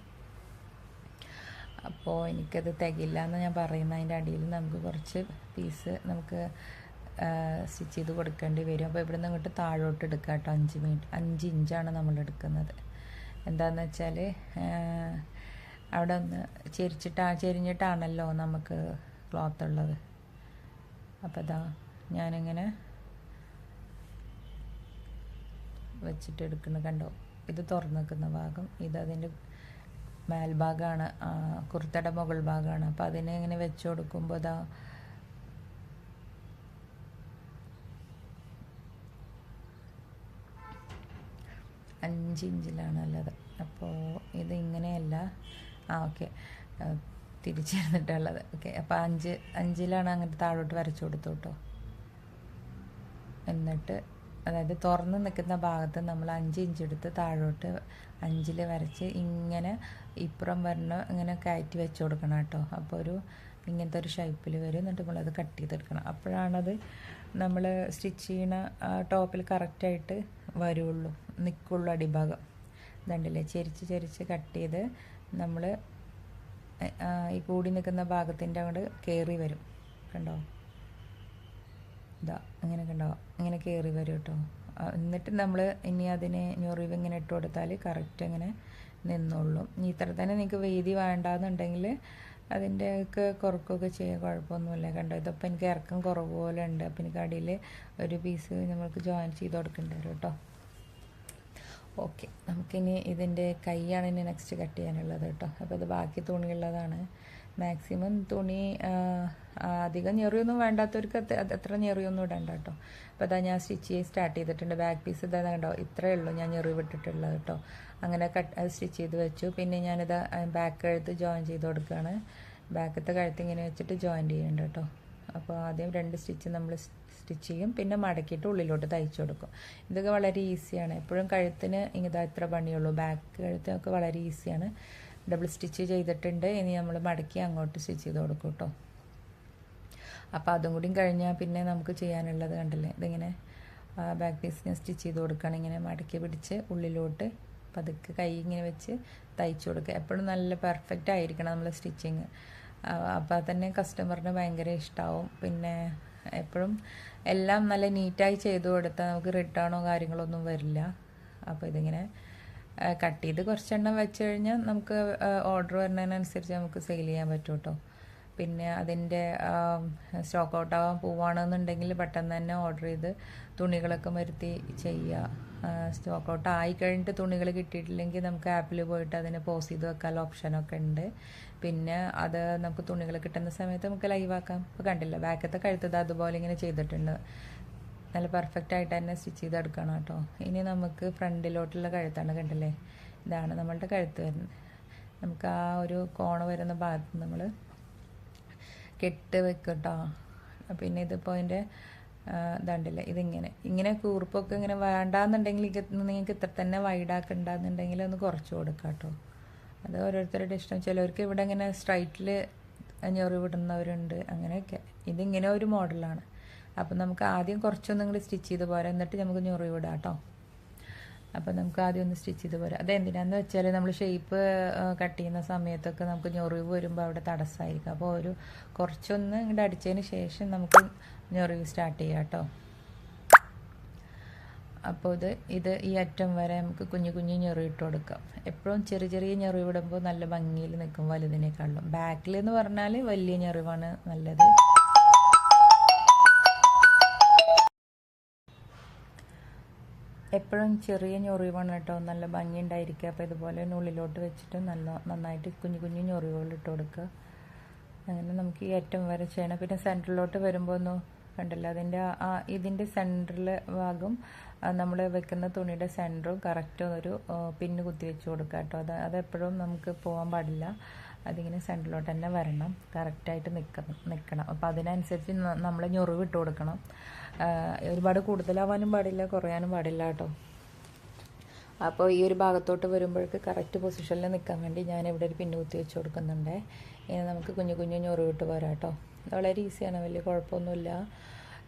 അപ്പോൾ എനിക്കത് തികയില്ല എന്ന് ഞാൻ പറയുന്നത്. അതിൻ്റെ അടിയിൽ നമുക്ക് കുറച്ച് പീസ് നമുക്ക് സ്റ്റിച്ച് ചെയ്ത് കൊടുക്കേണ്ടി വരും. അപ്പോൾ ഇവിടെ നിന്ന് ഇങ്ങോട്ട് താഴോട്ട് എടുക്കുക കേട്ടോ. 5 ഇഞ്ചാണ് നമ്മൾ എടുക്കുന്നത്. എന്താണെന്ന് വെച്ചാൽ അവിടെ ഒന്ന് ചെരിഞ്ഞിട്ടാണല്ലോ നമുക്ക് ക്ലോത്ത് ഉള്ളത്. അപ്പോൾ ഇതാ ഞാനിങ്ങനെ വെച്ചിട്ട് എടുക്കുന്നത് കണ്ടോ. ഇത് തുറന്ന് നിൽക്കുന്ന ഭാഗം, ഇതതിൻ്റെ മേൽഭാഗമാണ്, കുർത്തയുടെ മുകൾ ഭാഗമാണ്. അപ്പോൾ അതിനെ ഇങ്ങനെ വെച്ച് കൊടുക്കുമ്പോൾ ഇതാ 5 ഇഞ്ചിലാണ് ഉള്ളത്. അപ്പോൾ ഇത് ഇങ്ങനെയല്ല, ഓക്കെ, തിരിച്ചിരുന്നിട്ടുള്ളത്. ഓക്കെ, അപ്പോൾ 5 അങ്ങനെ താഴോട്ട് വരച്ചു കൊടുത്തു കേട്ടോ. എന്നിട്ട് അതായത് തുറന്ന് നിൽക്കുന്ന ഭാഗത്ത് നമ്മൾ 5 ഇഞ്ച് എടുത്ത് താഴോട്ട് 5 വരച്ച് ഇങ്ങനെ ഇപ്പുറം വരണ ഇങ്ങനെ കയറ്റി വെച്ച് കൊടുക്കണം കേട്ടോ. അപ്പോൾ ഇങ്ങനത്തെ ഒരു ഷേപ്പിൽ വരും. എന്നിട്ട് നമ്മളത് കട്ട് ചെയ്തെടുക്കണം. അപ്പോഴാണത് നമ്മൾ സ്റ്റിച്ച് ചെയ്യണ ടോപ്പിൽ കറക്റ്റായിട്ട് വരുള്ളൂ, നിൽക്കുള്ളൂ അടിഭാഗം. ഇതുണ്ടല്ലേ, ചെരിച്ച് കട്ട് ചെയ്ത് നമ്മൾ ഈ കൂടി നിൽക്കുന്ന ഭാഗത്തിൻ്റെ അങ്ങോട്ട് കയറി വരും. കണ്ടോ, ഇതാ ഇങ്ങനെ കണ്ടോ, ഇങ്ങനെ കയറി വരും കേട്ടോ. എന്നിട്ട് നമ്മൾ ഇനി അതിനെ ഞൊറിവ് ഇങ്ങനെ ഇട്ട് കൊടുത്താൽ കറക്റ്റ് ഇങ്ങനെ നിന്നോളും. ഇനി ഇത്ര തന്നെ നിങ്ങൾക്ക് വീതി വേണ്ടാന്നുണ്ടെങ്കിൽ അതിൻ്റെയൊക്കെ കുറക്കുകയൊക്കെ ചെയ്യാൻ കുഴപ്പമൊന്നുമില്ല. കണ്ടോ, ഇതിപ്പോൾ എനിക്ക് ഇറക്കം കുറവ് പോലെ ഉണ്ട്. അപ്പോൾ എനിക്ക് അടിയിൽ ഒരു പീസ് നമ്മൾക്ക് ജോയിൻ ചെയ്ത് കൊടുക്കേണ്ടി വരും കേട്ടോ. ഓക്കെ, നമുക്കിനി ഇതിൻ്റെ കൈയാണ് ഇനി നെക്സ്റ്റ് കട്ട് ചെയ്യാനുള്ളത് കേട്ടോ. അപ്പോൾ ഇത് ബാക്കി തുണിയുള്ളതാണ്. മാക്സിമം തുണി അധികം ഞെറിയൊന്നും വേണ്ടാത്തവർക്ക് അത്ര ഞെറിയൊന്നും ഇടണ്ട കേട്ടോ. അപ്പോൾ അതാ ഞാൻ സ്റ്റിച്ച് ചെയ്ത് സ്റ്റാർട്ട് ചെയ്തിട്ടുണ്ട്. ബാക്ക് പീസ് ഇതാ കണ്ടോ, ഇത്രയേ ഉള്ളൂ ഞാൻ ഞെറി വിട്ടിട്ടുള്ളത് കേട്ടോ. അങ്ങനെ സ്റ്റിച്ച് ചെയ്ത് വെച്ചു. പിന്നെ ഞാനിത് ബാക്ക് കഴുത്ത് ജോയിൻ ചെയ്ത് കൊടുക്കുകയാണ്. ബാക്കത്തെ കഴുത്ത് ഇങ്ങനെ വെച്ചിട്ട് ജോയിൻ ചെയ്യുന്നുണ്ട് കേട്ടോ. അപ്പോൾ ആദ്യം 2 സ്റ്റിച്ച് നമ്മൾ സ്റ്റിച്ച് ചെയ്യും, പിന്നെ മടക്കിയിട്ട് ഉള്ളിലോട്ട് തയ്ച്ചു കൊടുക്കും. ഇതൊക്കെ വളരെ ഈസിയാണ്. എപ്പോഴും കഴുത്തിന് ഇതാ ഇത്ര പണിയുള്ളൂ. ബാക്ക് കഴുത്തൊക്കെ വളരെ ഈസിയാണ്. ഡബിൾ സ്റ്റിച്ച് ചെയ്തിട്ടുണ്ട്. ഇനി നമ്മൾ മടക്കി അങ്ങോട്ട് സ്റ്റിച്ച് ചെയ്ത് കൊടുക്കും കേട്ടോ. അപ്പോൾ അതും കൂടി കഴിഞ്ഞാൽ പിന്നെ നമുക്ക് ചെയ്യാനുള്ളത് കണ്ടില്ലേ, ഇതിങ്ങനെ ബാക്ക് പീസിന് സ്റ്റിച്ച് ചെയ്ത് കൊടുക്കുകയാണ്. ഇങ്ങനെ മടക്കി പിടിച്ച് ഉള്ളിലോട്ട് പതുക്കെ കൈ ഇങ്ങനെ വെച്ച് തയ്ച്ചു കൊടുക്കുക. എപ്പോഴും നല്ല പെർഫെക്റ്റ് ആയിരിക്കണം നമ്മൾ സ്റ്റിച്ചിങ്. അപ്പോൾ തന്നെ കസ്റ്റമറിന് ഭയങ്കര ഇഷ്ടമാവും. പിന്നെ എപ്പോഴും എല്ലാം നല്ല നീറ്റായി ചെയ്ത് കൊടുത്താൽ നമുക്ക് റിട്ടേണോ കാര്യങ്ങളൊന്നും വരില്ല. അപ്പോൾ ഇതിങ്ങനെ കട്ട് ചെയ്ത് കുറച്ചെണ്ണം വെച്ച് കഴിഞ്ഞാൽ നമുക്ക് ഓർഡർ വരുന്നതിനനുസരിച്ച് നമുക്ക് സെയിൽ ചെയ്യാൻ പറ്റും കേട്ടോ. പിന്നെ അതിൻ്റെ സ്റ്റോക്ക് ഔട്ട് ആവാൻ പോവുകയാണെന്നുണ്ടെങ്കിൽ പെട്ടെന്ന് തന്നെ ഓർഡർ ചെയ്ത് തുണികളൊക്കെ വരുത്തി ചെയ്യുക. സ്റ്റോക്ക് ഔട്ട് ആയി കഴിഞ്ഞിട്ട് തുണികൾ കിട്ടിയിട്ടില്ലെങ്കിൽ നമുക്ക് ആപ്പിൽ പോയിട്ട് അതിനെ പോസ് ചെയ്ത് വെക്കാനുള്ള ഓപ്ഷനൊക്കെ ഉണ്ട്. പിന്നെ അത് നമുക്ക് തുണികൾ കിട്ടുന്ന സമയത്ത് നമുക്ക് ലൈവാക്കാം. ഇപ്പോൾ കണ്ടില്ല, ബാക്കത്തെ കഴുത്തത് അതുപോലെ ഇങ്ങനെ ചെയ്തിട്ടുണ്ട്. നല്ല പെർഫെക്റ്റ് ആയിട്ട് തന്നെ സ്റ്റിച്ച് ചെയ്തെടുക്കണം കേട്ടോ. ഇനി നമുക്ക് ഫ്രണ്ടിലോട്ടുള്ള കഴുത്താണ്, കണ്ടില്ലേ, ഇതാണ് നമ്മളുടെ കഴുത്ത് വരുന്നത്. നമുക്ക് ആ ഒരു കോണ വരുന്ന ഭാഗത്ത് നമ്മൾ കെട്ട് വെക്കും കേട്ടോ. പിന്നെ ഇതിപ്പോൾ അതിൻ്റെ ഇതാണ്ടില്ലേ, ഇങ്ങനെ കൂർപ്പൊക്കെ ഇങ്ങനെ വേണ്ടാന്നുണ്ടെങ്കിൽ നിങ്ങൾക്ക് ഇത്ര തന്നെ വൈഡാക്കണ്ടെന്നുണ്ടെങ്കിൽ ഒന്ന് കുറച്ച് കൊടുക്കാം കേട്ടോ. അത് ഓരോരുത്തരുടെ ഇഷ്ടം. ചിലവർക്ക് ഇവിടെ ഇങ്ങനെ സ്ട്രൈറ്റിൽ ഞൊറി വിടുന്നവരുണ്ട്, അങ്ങനെയൊക്കെ. ഇതിങ്ങനെ ഒരു മോഡലാണ്. അപ്പം നമുക്ക് ആദ്യം കുറച്ചൊന്നും കൂടി സ്റ്റിച്ച് ചെയ്ത് പോരാം, എന്നിട്ട് നമുക്ക് ഞൊറി വിടാം കേട്ടോ. അപ്പോൾ നമുക്ക് ആദ്യം ഒന്ന് സ്റ്റിച്ച് ചെയ്ത് പോരാം. അതെന്തിനാന്ന് വെച്ചാൽ നമ്മൾ ഷേപ്പ് കട്ട് ചെയ്യുന്ന സമയത്തൊക്കെ നമുക്ക് ഞൊറിവ് വരുമ്പോൾ അവിടെ തടസ്സമായിരിക്കും. അപ്പോൾ കുറച്ചൊന്ന് ഇങ്ങോട്ട് അടിച്ചതിന് ശേഷം നമുക്ക് ഞൊറിവ് സ്റ്റാർട്ട് ചെയ്യാം കേട്ടോ. അപ്പോൾ ഇത് ഈ അറ്റം വരെ നമുക്ക് കുഞ്ഞു കുഞ്ഞു ഞൊറി ഇട്ട് കൊടുക്കാം. എപ്പോഴും ചെറിയ ചെറിയ ഞൊറി വിടുമ്പോൾ നല്ല ഭംഗിയിൽ നിൽക്കും വലുതിനേക്കാളും. ബാക്കിൽ എന്ന് പറഞ്ഞാൽ വലിയ ഞൊറിവാണ് നല്ലത്. എപ്പോഴും ചെറിയ ഞൊറിവാണ് കേട്ടോ നല്ല ഭംഗി ഉണ്ടായിരിക്കുക. അപ്പോൾ ഇതുപോലെ ഉള്ളിലോട്ട് വെച്ചിട്ട് നന്നായിട്ട് കുഞ്ഞു കുഞ്ഞു ഞൊറിവുകൾ ഇട്ട് കൊടുക്കുക. അങ്ങനെ നമുക്ക് ഈ അറ്റം വരെ ചെയ്യണം. പിന്നെ സെൻറ്ററിലോട്ട് വരുമ്പോൾ ഒന്ന് കണ്ടല്ലോ, ഇതിൻ്റെ സെൻറ്ററിൽ ഭാഗം നമ്മൾ വെക്കുന്ന തുണിയുടെ സെൻറ്ററും കറക്റ്റ് ഒരു പിന്ന് കുത്തി വെച്ച് കൊടുക്കുക കേട്ടോ. അതെപ്പോഴും നമുക്ക് പോകാൻ പാടില്ല. അതിങ്ങനെ സെൻറ്ററിലോട്ട് തന്നെ വരണം, കറക്റ്റായിട്ട് നിൽക്കണം. അപ്പോൾ അതിനനുസരിച്ച് നമ്മൾ ഞൊറിവ് ഇട്ട് കൊടുക്കണം. ഒരുപാട് കൂടുതലാവാനും പാടില്ല, കുറയാനും പാടില്ല കേട്ടോ. അപ്പോൾ ഈ ഒരു ഭാഗത്തോട്ട് വരുമ്പോഴേക്ക് കറക്റ്റ് പൊസിഷനിൽ നിൽക്കാൻ വേണ്ടി ഞാൻ ഇവിടെ ഒരു പിന്ന് കുത്തി വെച്ച് കൊടുക്കുന്നുണ്ട്. ഇനി നമുക്ക് കുഞ്ഞു കുഞ്ഞു ഞൊറിവ് ഇട്ട് പോരാം കേട്ടോ. അത് വളരെ ഈസിയാണ്, വലിയ കുഴപ്പമൊന്നുമില്ല.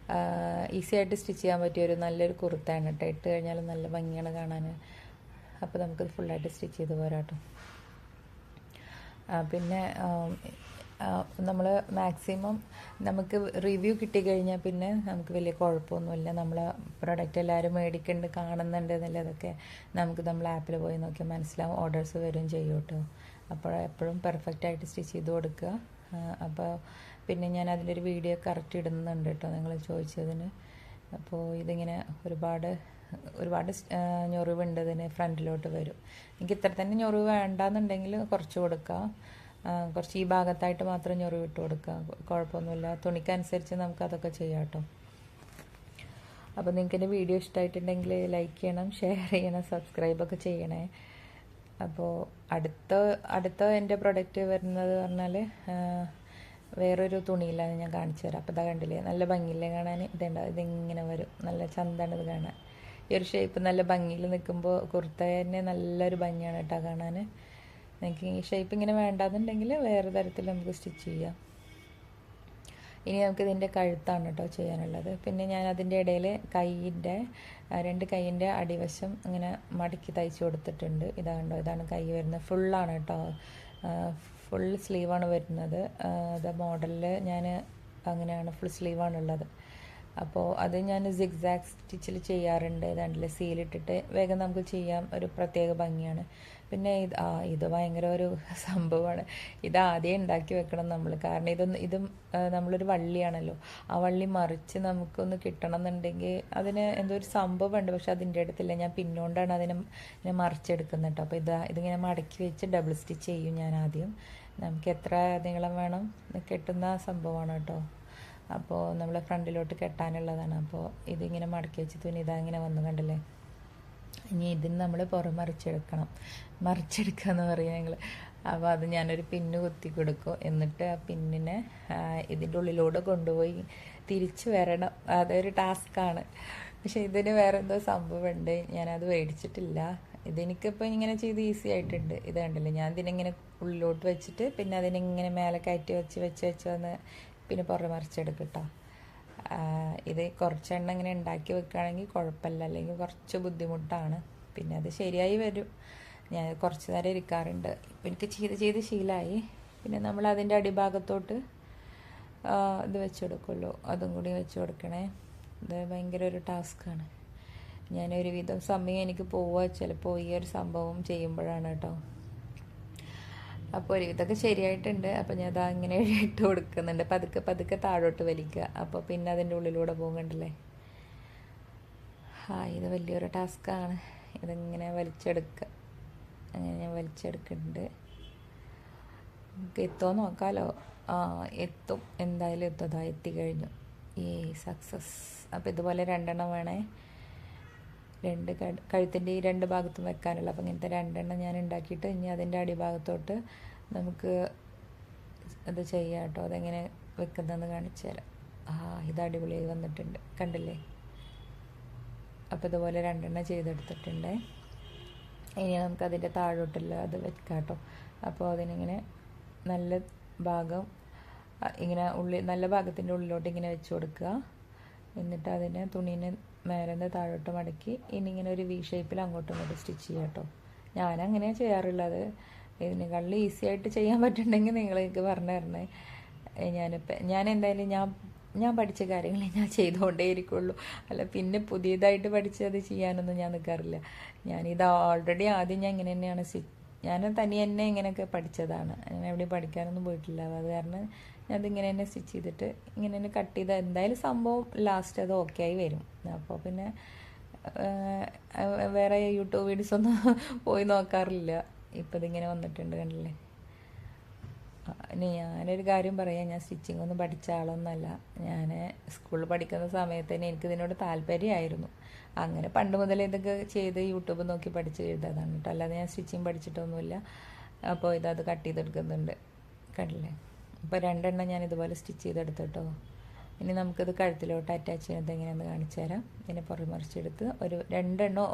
ഈസി ആയിട്ട് സ്റ്റിച്ച് ചെയ്യാൻ പറ്റിയ ഒരു നല്ലൊരു കുർത്തയാണ് കേട്ടോ. ഇട്ട് കഴിഞ്ഞാൽ നല്ല ഭംഗിയാണ് കാണാൻ. അപ്പോൾ നമുക്കത് ഫുള്ളായിട്ട് സ്റ്റിച്ച് ചെയ്ത് പോരാം കേട്ടോ. പിന്നെ നമ്മൾ മാക്സിമം നമുക്ക് റിവ്യൂ കിട്ടിക്കഴിഞ്ഞാൽ പിന്നെ നമുക്ക് വലിയ കുഴപ്പമൊന്നുമില്ല. നമ്മളെ പ്രൊഡക്റ്റ് എല്ലാവരും മേടിക്കുന്നുണ്ട്, കാണുന്നുണ്ട് എന്നുള്ളതൊക്കെ നമ്മൾ ആപ്പിൽ പോയി നോക്കിയാൽ മനസ്സിലാവും. ഓർഡേഴ്സ് വരും ചെയ്യും കേട്ടോ. അപ്പോൾ എപ്പോഴും പെർഫെക്റ്റായിട്ട് സ്റ്റിച്ച് ചെയ്ത് കൊടുക്കുക. അപ്പോൾ പിന്നെ ഞാൻ അതിൻ്റെ വീഡിയോ കറക്റ്റ് ഇടുന്നുണ്ട് കേട്ടോ, നിങ്ങൾ ചോദിച്ചതിന്. അപ്പോൾ ഇതിങ്ങനെ ഒരുപാട് ഞൊറിവുണ്ട് ഇതിന്, ഫ്രണ്ടിലോട്ട് വരും. എനിക്ക് ഇത്ര തന്നെ ഞൊറിവ് വേണ്ടാന്നുണ്ടെങ്കിൽ കുറച്ച് കൊടുക്കാം. കുറച്ച് ഈ ഭാഗത്തായിട്ട് മാത്രം ഞൊറിവ് ഇട്ട് കൊടുക്കുക, കുഴപ്പമൊന്നുമില്ല. തുണിക്കനുസരിച്ച് നമുക്കതൊക്കെ ചെയ്യാം കേട്ടോ. അപ്പോൾ നിങ്ങൾക്ക് എൻ്റെ വീഡിയോ ഇഷ്ടമായിട്ടുണ്ടെങ്കിൽ ലൈക്ക് ചെയ്യണം, ഷെയർ ചെയ്യണം, സബ്സ്ക്രൈബൊക്കെ ചെയ്യണേ. അപ്പോൾ അടുത്ത എൻ്റെ പ്രൊഡക്റ്റ് വരുന്നത് പറഞ്ഞാൽ വേറൊരു തുണിയിലാണ് ഞാൻ കാണിച്ചു തരാം. അപ്പോൾ ഇതാ കണ്ടില്ലേ, നല്ല ഭംഗിയില്ലേ കാണാൻ. ഇതിങ്ങനെ വരും, നല്ല ചന്താണ് ഇത് കാണാൻ. ഈ ഒരു ഷേപ്പ് നല്ല ഭംഗിയിൽ നിൽക്കുമ്പോൾ കുർത്ത തന്നെ നല്ലൊരു ഭംഗിയാണ് കേട്ടോ കാണാൻ. എനിക്ക് ഈ ഷേപ്പ് ഇങ്ങനെ വേണ്ടാന്നുണ്ടെങ്കിൽ വേറെ തരത്തിൽ നമുക്ക് സ്റ്റിച്ച് ചെയ്യാം. ഇനി നമുക്ക് ഇതിൻ്റെ കഴുത്താണ് കേട്ടോ ചെയ്യാനുള്ളത്. പിന്നെ ഞാൻ അതിൻ്റെ ഇടയിൽ രണ്ട് കൈയിൻ്റെ അടിവശം ഇങ്ങനെ മടക്കി തയ്ച്ച് കൊടുത്തിട്ടുണ്ട്. ഇതാണ് കൈ വരുന്നത്. ഫുള്ളാണ് കേട്ടോ, ഫുൾ സ്ലീവാണ് വരുന്നത്. അത് മോഡലിൽ ഞാൻ അങ്ങനെയാണ്, ഫുൾ സ്ലീവാണുള്ളത്. അപ്പോൾ അത് ഞാൻ സിഗ്സാഗ് സ്റ്റിച്ചിൽ ചെയ്യാറുണ്ട്. ഇതാണ്ടില്ലേ, സീലിട്ടിട്ട് വേഗം നമുക്ക് ചെയ്യാം, ഒരു പ്രത്യേക ഭംഗിയാണ്. പിന്നെ ഇത് ഭയങ്കര ഒരു സംഭവമാണ്. ഇത് ആദ്യം ഉണ്ടാക്കി വെക്കണം നമ്മൾ, കാരണം ഇതും നമ്മളൊരു വള്ളിയാണല്ലോ. ആ വള്ളി മറിച്ച് നമുക്കൊന്ന് കിട്ടണം എന്നുണ്ടെങ്കിൽ അതിന് എന്തോ ഒരു സംഭവമുണ്ട്, പക്ഷെ അതിൻ്റെ അടുത്തില്ല. ഞാൻ പിന്നോണ്ടാണ് ഇതിനെ മറിച്ചെടുക്കുന്നത് കേട്ടോ. അപ്പോൾ ഇതിങ്ങനെ മടക്കി വെച്ച് ഡബിൾ സ്റ്റിച്ച് ചെയ്യും ഞാൻ ആദ്യം. നമുക്ക് എത്ര നീളം വേണം കെട്ടുന്ന സംഭവമാണ് കേട്ടോ. അപ്പോൾ നമ്മൾ ഫ്രണ്ടിലോട്ട് കെട്ടാനുള്ളതാണ്. അപ്പോൾ ഇതിങ്ങനെ മടക്കി വെച്ച് തുന്നി ഇങ്ങനെ വന്നു കണ്ടില്ലേ. ഇനി ഇതിന് നമ്മൾ മറിച്ചെടുക്കുക എന്ന് പറയും ഞങ്ങൾ. അപ്പോൾ അത് ഞാനൊരു പിന്ന് കുത്തി കൊടുക്കും. എന്നിട്ട് ആ പിന്നിനെ ഇതിൻ്റെ ഉള്ളിലൂടെ കൊണ്ടുപോയി തിരിച്ച് വരണം. അതൊരു ടാസ്ക്കാണ്. പക്ഷേ ഇതിന് വേറെ എന്തോ സംഭവമുണ്ട്, ഞാനത് മേടിച്ചിട്ടില്ല. ഇതെനിക്കിപ്പോൾ ഇങ്ങനെ ചെയ്ത് ഈസി ആയിട്ടുണ്ട്. ഇത് കണ്ടില്ലേ, ഞാൻ ഇതിനിങ്ങനെ ഉള്ളിലോട്ട് വെച്ചിട്ട് പിന്നെ അതിനിങ്ങനെ മേലെ കയറ്റി വെച്ച് വന്ന് പിന്നെ പുറം മറിച്ചെടുക്കും കേട്ടോ. ഇത് കുറച്ചെണ്ണം ഇങ്ങനെ ഉണ്ടാക്കി വെക്കുകയാണെങ്കിൽ കുഴപ്പമില്ല, അല്ലെങ്കിൽ കുറച്ച് ബുദ്ധിമുട്ടാണ്. പിന്നെ അത് ശരിയായി വരും. ഞാൻ കുറച്ച് നേരം ഇരിക്കാറുണ്ട്. ഇപ്പം എനിക്ക് ചെയ്ത് ശീലമായി. പിന്നെ നമ്മൾ അതിൻ്റെ അടിഭാഗത്തോട്ട് ഇത് വെച്ച് കൊടുക്കുമല്ലോ, അതും കൂടി വെച്ച് കൊടുക്കണേ. ഇത് ഭയങ്കര ഒരു ടാസ്ക്കാണ്. ഞാനൊരുവിധം സമയം എനിക്ക് ചിലപ്പോൾ ഈ ഒരു സംഭവം ചെയ്യുമ്പോഴാണ് കേട്ടോ. അപ്പോൾ ഒരു ഇതൊക്കെ ശരിയായിട്ടുണ്ട്. അപ്പോൾ ഞാൻ അതാ ഇങ്ങനെ ഇട്ട് കൊടുക്കുന്നുണ്ട്. പതുക്കെ പതുക്കെ താഴോട്ട് വലിക്കുക. അപ്പോൾ പിന്നെ അതിൻ്റെ ഉള്ളിലൂടെ പോകുന്നുണ്ടല്ലേ. ഇത് വലിയൊരു ടാസ്ക്കാണ്. ഇതിങ്ങനെ വലിച്ചെടുക്കുക. അങ്ങനെ ഞാൻ വലിച്ചെടുക്കുന്നുണ്ട്. നമുക്ക് എത്തുമോ നോക്കാമല്ലോ. എത്തും, എന്തായാലും എത്തും. അതാ എത്തിക്കഴിഞ്ഞു. സക്സസ്. അപ്പോൾ ഇതുപോലെ 2 എണ്ണം വേണേ. കഴുത്തിൻ്റെ ഈ 2 ഭാഗത്തും വെക്കാനുള്ള. അപ്പോൾ ഇങ്ങനത്തെ 2 എണ്ണം ഞാൻ ഉണ്ടാക്കിയിട്ട് ഇനി അതിൻ്റെ അടിഭാഗത്തോട്ട് നമുക്ക് അത് ചെയ്യാം കേട്ടോ. അതെങ്ങനെ വെക്കുന്നതെന്ന് കാണിച്ചു തരാം. ഇത് അടിപൊളിയായി വന്നിട്ടുണ്ട്, കണ്ടില്ലേ. അപ്പോൾ ഇതുപോലെ 2 എണ്ണം ചെയ്തെടുത്തിട്ടുണ്ട്. ഇനി നമുക്കതിൻ്റെ താഴോട്ടില്ല അത് വെക്കാം കേട്ടോ. അപ്പോൾ അതിനിങ്ങനെ നല്ല ഭാഗം ഇങ്ങനെ നല്ല ഭാഗത്തിൻ്റെ ഉള്ളിലോട്ട് ഇങ്ങനെ വെച്ച് കൊടുക്കുക. എന്നിട്ട് അതിനെ തുണീനെ മേലെ താഴോട്ട് മടക്കി ഇനി ഇങ്ങനെ ഒരു വി ഷേപ്പിൽ അങ്ങോട്ടും ഇങ്ങോട്ടും സ്റ്റിച്ച് ചെയ്യാം കേട്ടോ. ഞാനങ്ങനെയാണ് ചെയ്യാറുള്ളത്. ഇതിനേക്കാളും ഈസി ആയിട്ട് ചെയ്യാൻ പറ്റുന്നുണ്ടെങ്കിൽ നിങ്ങൾക്ക് പറഞ്ഞു തരണേ. ഞാൻ എന്തായാലും ഞാൻ പഠിച്ച കാര്യങ്ങളെ ഞാൻ ചെയ്തുകൊണ്ടേയിരിക്കുള്ളൂ. അല്ല പിന്നെ പുതിയതായിട്ട് പഠിച്ചത് ചെയ്യാനൊന്നും ഞാൻ നിൽക്കാറില്ല. ഞാനിത് ഓൾറെഡി ആദ്യം ഞാൻ ഇങ്ങനെ തന്നെയാണ് ഞാൻ തനി തന്നെ ഇങ്ങനെയൊക്കെ പഠിച്ചതാണ്. ഞാൻ എവിടെയും പഠിക്കാനൊന്നും പോയിട്ടില്ല. അത് കാരണം ഞാനതിങ്ങനെ തന്നെ സ്റ്റിച്ച് ചെയ്തിട്ട് ഇങ്ങനെ തന്നെ കട്ട് ചെയ്ത് എന്തായാലും സംഭവം ലാസ്റ്റ് അത് ഓക്കെ ആയി വരും. അപ്പോൾ പിന്നെ വേറെ യൂട്യൂബ് വീഡിയോസ് ഒന്നും പോയി നോക്കാറില്ല. ഇപ്പം ഇതിങ്ങനെ വന്നിട്ടുണ്ട്, കണ്ടില്ലേ. ഇനി ഞാനൊരു കാര്യം പറയാം, ഞാൻ സ്റ്റിച്ചിങ് ഒന്നും പഠിച്ച ആളൊന്നുമല്ല. ഞാൻ സ്കൂളിൽ പഠിക്കുന്ന സമയത്ത് തന്നെ എനിക്കിതിനോട് താല്പര്യമായിരുന്നു. അങ്ങനെ പണ്ട് മുതലേ ഇതൊക്കെ ചെയ്ത് യൂട്യൂബ് നോക്കി പഠിച്ച് എഴുതാതാണ് കേട്ടോ. അല്ലാതെ ഞാൻ സ്റ്റിച്ചിങ് പഠിച്ചിട്ടൊന്നുമില്ല. അപ്പോൾ അത് കട്ട് ചെയ്തെടുക്കുന്നുണ്ട്, കണ്ടില്ലേ. അപ്പോൾ 2 എണ്ണം ഞാൻ ഇതുപോലെ സ്റ്റിച്ച് ചെയ്തെടുത്തിട്ടോ. ഇനി നമുക്കിത് കഴുത്തിലോട്ട് അറ്റാച്ച് ചെയ്യുന്നത് എങ്ങനെയാണെന്ന് കാണിച്ചു തരാം. ഇതിനെ പുറമറിച്ചെടുത്ത് ഒരു 2 എണ്ണം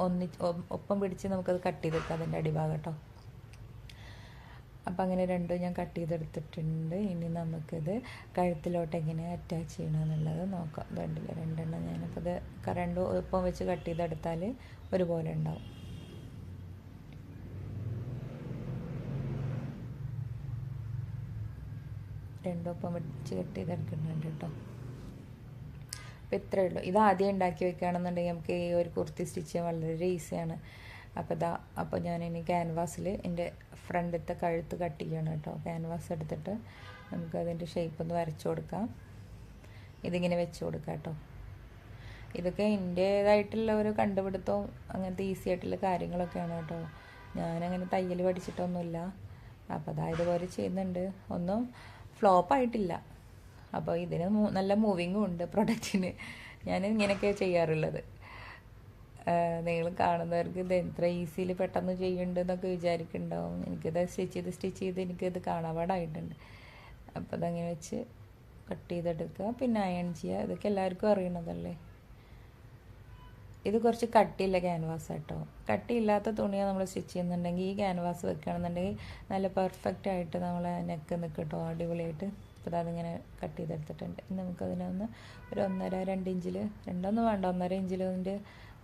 ഒപ്പം പിടിച്ച് നമുക്കത് കട്ട് ചെയ്തെടുക്കാം അതിൻ്റെ അടിഭാഗം കേട്ടോ. അപ്പം അങ്ങനെ 2 ഞാൻ കട്ട് ചെയ്തെടുത്തിട്ടുണ്ട്. ഇനി നമുക്കിത് കഴുത്തിലോട്ട് എങ്ങനെ അറ്റാച്ച് ചെയ്യണമെന്നുള്ളത് നോക്കാം. കണ്ടില്ല, 2 എണ്ണം ഞാനിപ്പോൾ ഇത് 2 ഒപ്പം വെച്ച് കട്ട് ചെയ്തെടുത്താൽ ഒരുപോലെ ഉണ്ടാവും. രണ്ടൊപ്പം വെച്ച് കട്ട് ചെയ്തെടുക്കുന്നുണ്ട് കേട്ടോ. അപ്പോൾ ഇത്രയേ ഉള്ളൂ. ഇത് ആദ്യം ഉണ്ടാക്കി വെക്കുകയാണെന്നുണ്ടെങ്കിൽ നമുക്ക് ഈ ഒരു കുർത്തി സ്റ്റിച്ച് ചെയ്യാൻ വളരെ ഈസിയാണ്. അപ്പോൾ ഞാനിനി ക്യാൻവാസിൽ എൻ്റെ ഫ്രണ്ടിലത്തെ കഴുത്ത് കട്ട് ചെയ്യണം കേട്ടോ. ക്യാൻവാസ് എടുത്തിട്ട് നമുക്കതിൻ്റെ ഷേപ്പ് ഒന്ന് വരച്ചു കൊടുക്കാം. ഇതിങ്ങനെ വെച്ച് കൊടുക്കാം കേട്ടോ. ഇതൊക്കെ എൻ്റേതായിട്ടുള്ള ഒരു കണ്ടുപിടുത്തവും അങ്ങനത്തെ ഈസി ആയിട്ടുള്ള കാര്യങ്ങളൊക്കെയാണ് കേട്ടോ. ഞാനങ്ങനെ തയ്യൽ പഠിച്ചിട്ടൊന്നുമില്ല. അപ്പോൾ ഇതുപോലെ ചെയ്യുന്നുണ്ട്. ഒന്നും ഫ്ലോപ്പായിട്ടില്ല. അപ്പോൾ ഇതിന് നല്ല മൂവിങ്ങും ഉണ്ട് പ്രൊഡക്റ്റിന്. ഞാൻ ഇങ്ങനെയൊക്കെ ചെയ്യാറുള്ളത്. നിങ്ങൾ കാണുന്നവർക്ക് ഇത് എത്ര ഈസിയിൽ പെട്ടെന്ന് ചെയ്യുന്നുണ്ടെന്നൊക്കെ വിചാരിക്കുന്നുണ്ടാവും. എനിക്കിത് സ്റ്റിച്ച് ചെയ്ത് എനിക്കിത് കാണാപാടായിട്ടുണ്ട്. അപ്പോൾ അതങ്ങനെ വെച്ച് കട്ട് ചെയ്തെടുക്കുക, പിന്നെ അയൺ ചെയ്യുക. ഇതൊക്കെ എല്ലാവർക്കും അറിയണതല്ലേ. ഇത് കുറച്ച് കട്ടിയില്ല ക്യാൻവാസ് കേട്ടോ. കട്ടിയില്ലാത്ത തുണിയാണ് നമ്മൾ സ്റ്റിച്ച് ചെയ്യുന്നുണ്ടെങ്കിൽ ഈ ക്യാൻവാസ് വെക്കുകയാണെന്നുണ്ടെങ്കിൽ നല്ല പെർഫെക്റ്റ് ആയിട്ട് നമ്മളെ നെക്ക് നിൽക്കും കേട്ടോ, അടിപൊളിയായിട്ട്. അപ്പോൾ അതിങ്ങനെ കട്ട് ചെയ്തെടുത്തിട്ടുണ്ട്. നമുക്കതിനൊന്ന് ഒരു 1.5-2 ഇഞ്ചിൽ, 2 വേണ്ട 1.5 ഇഞ്ചിൽ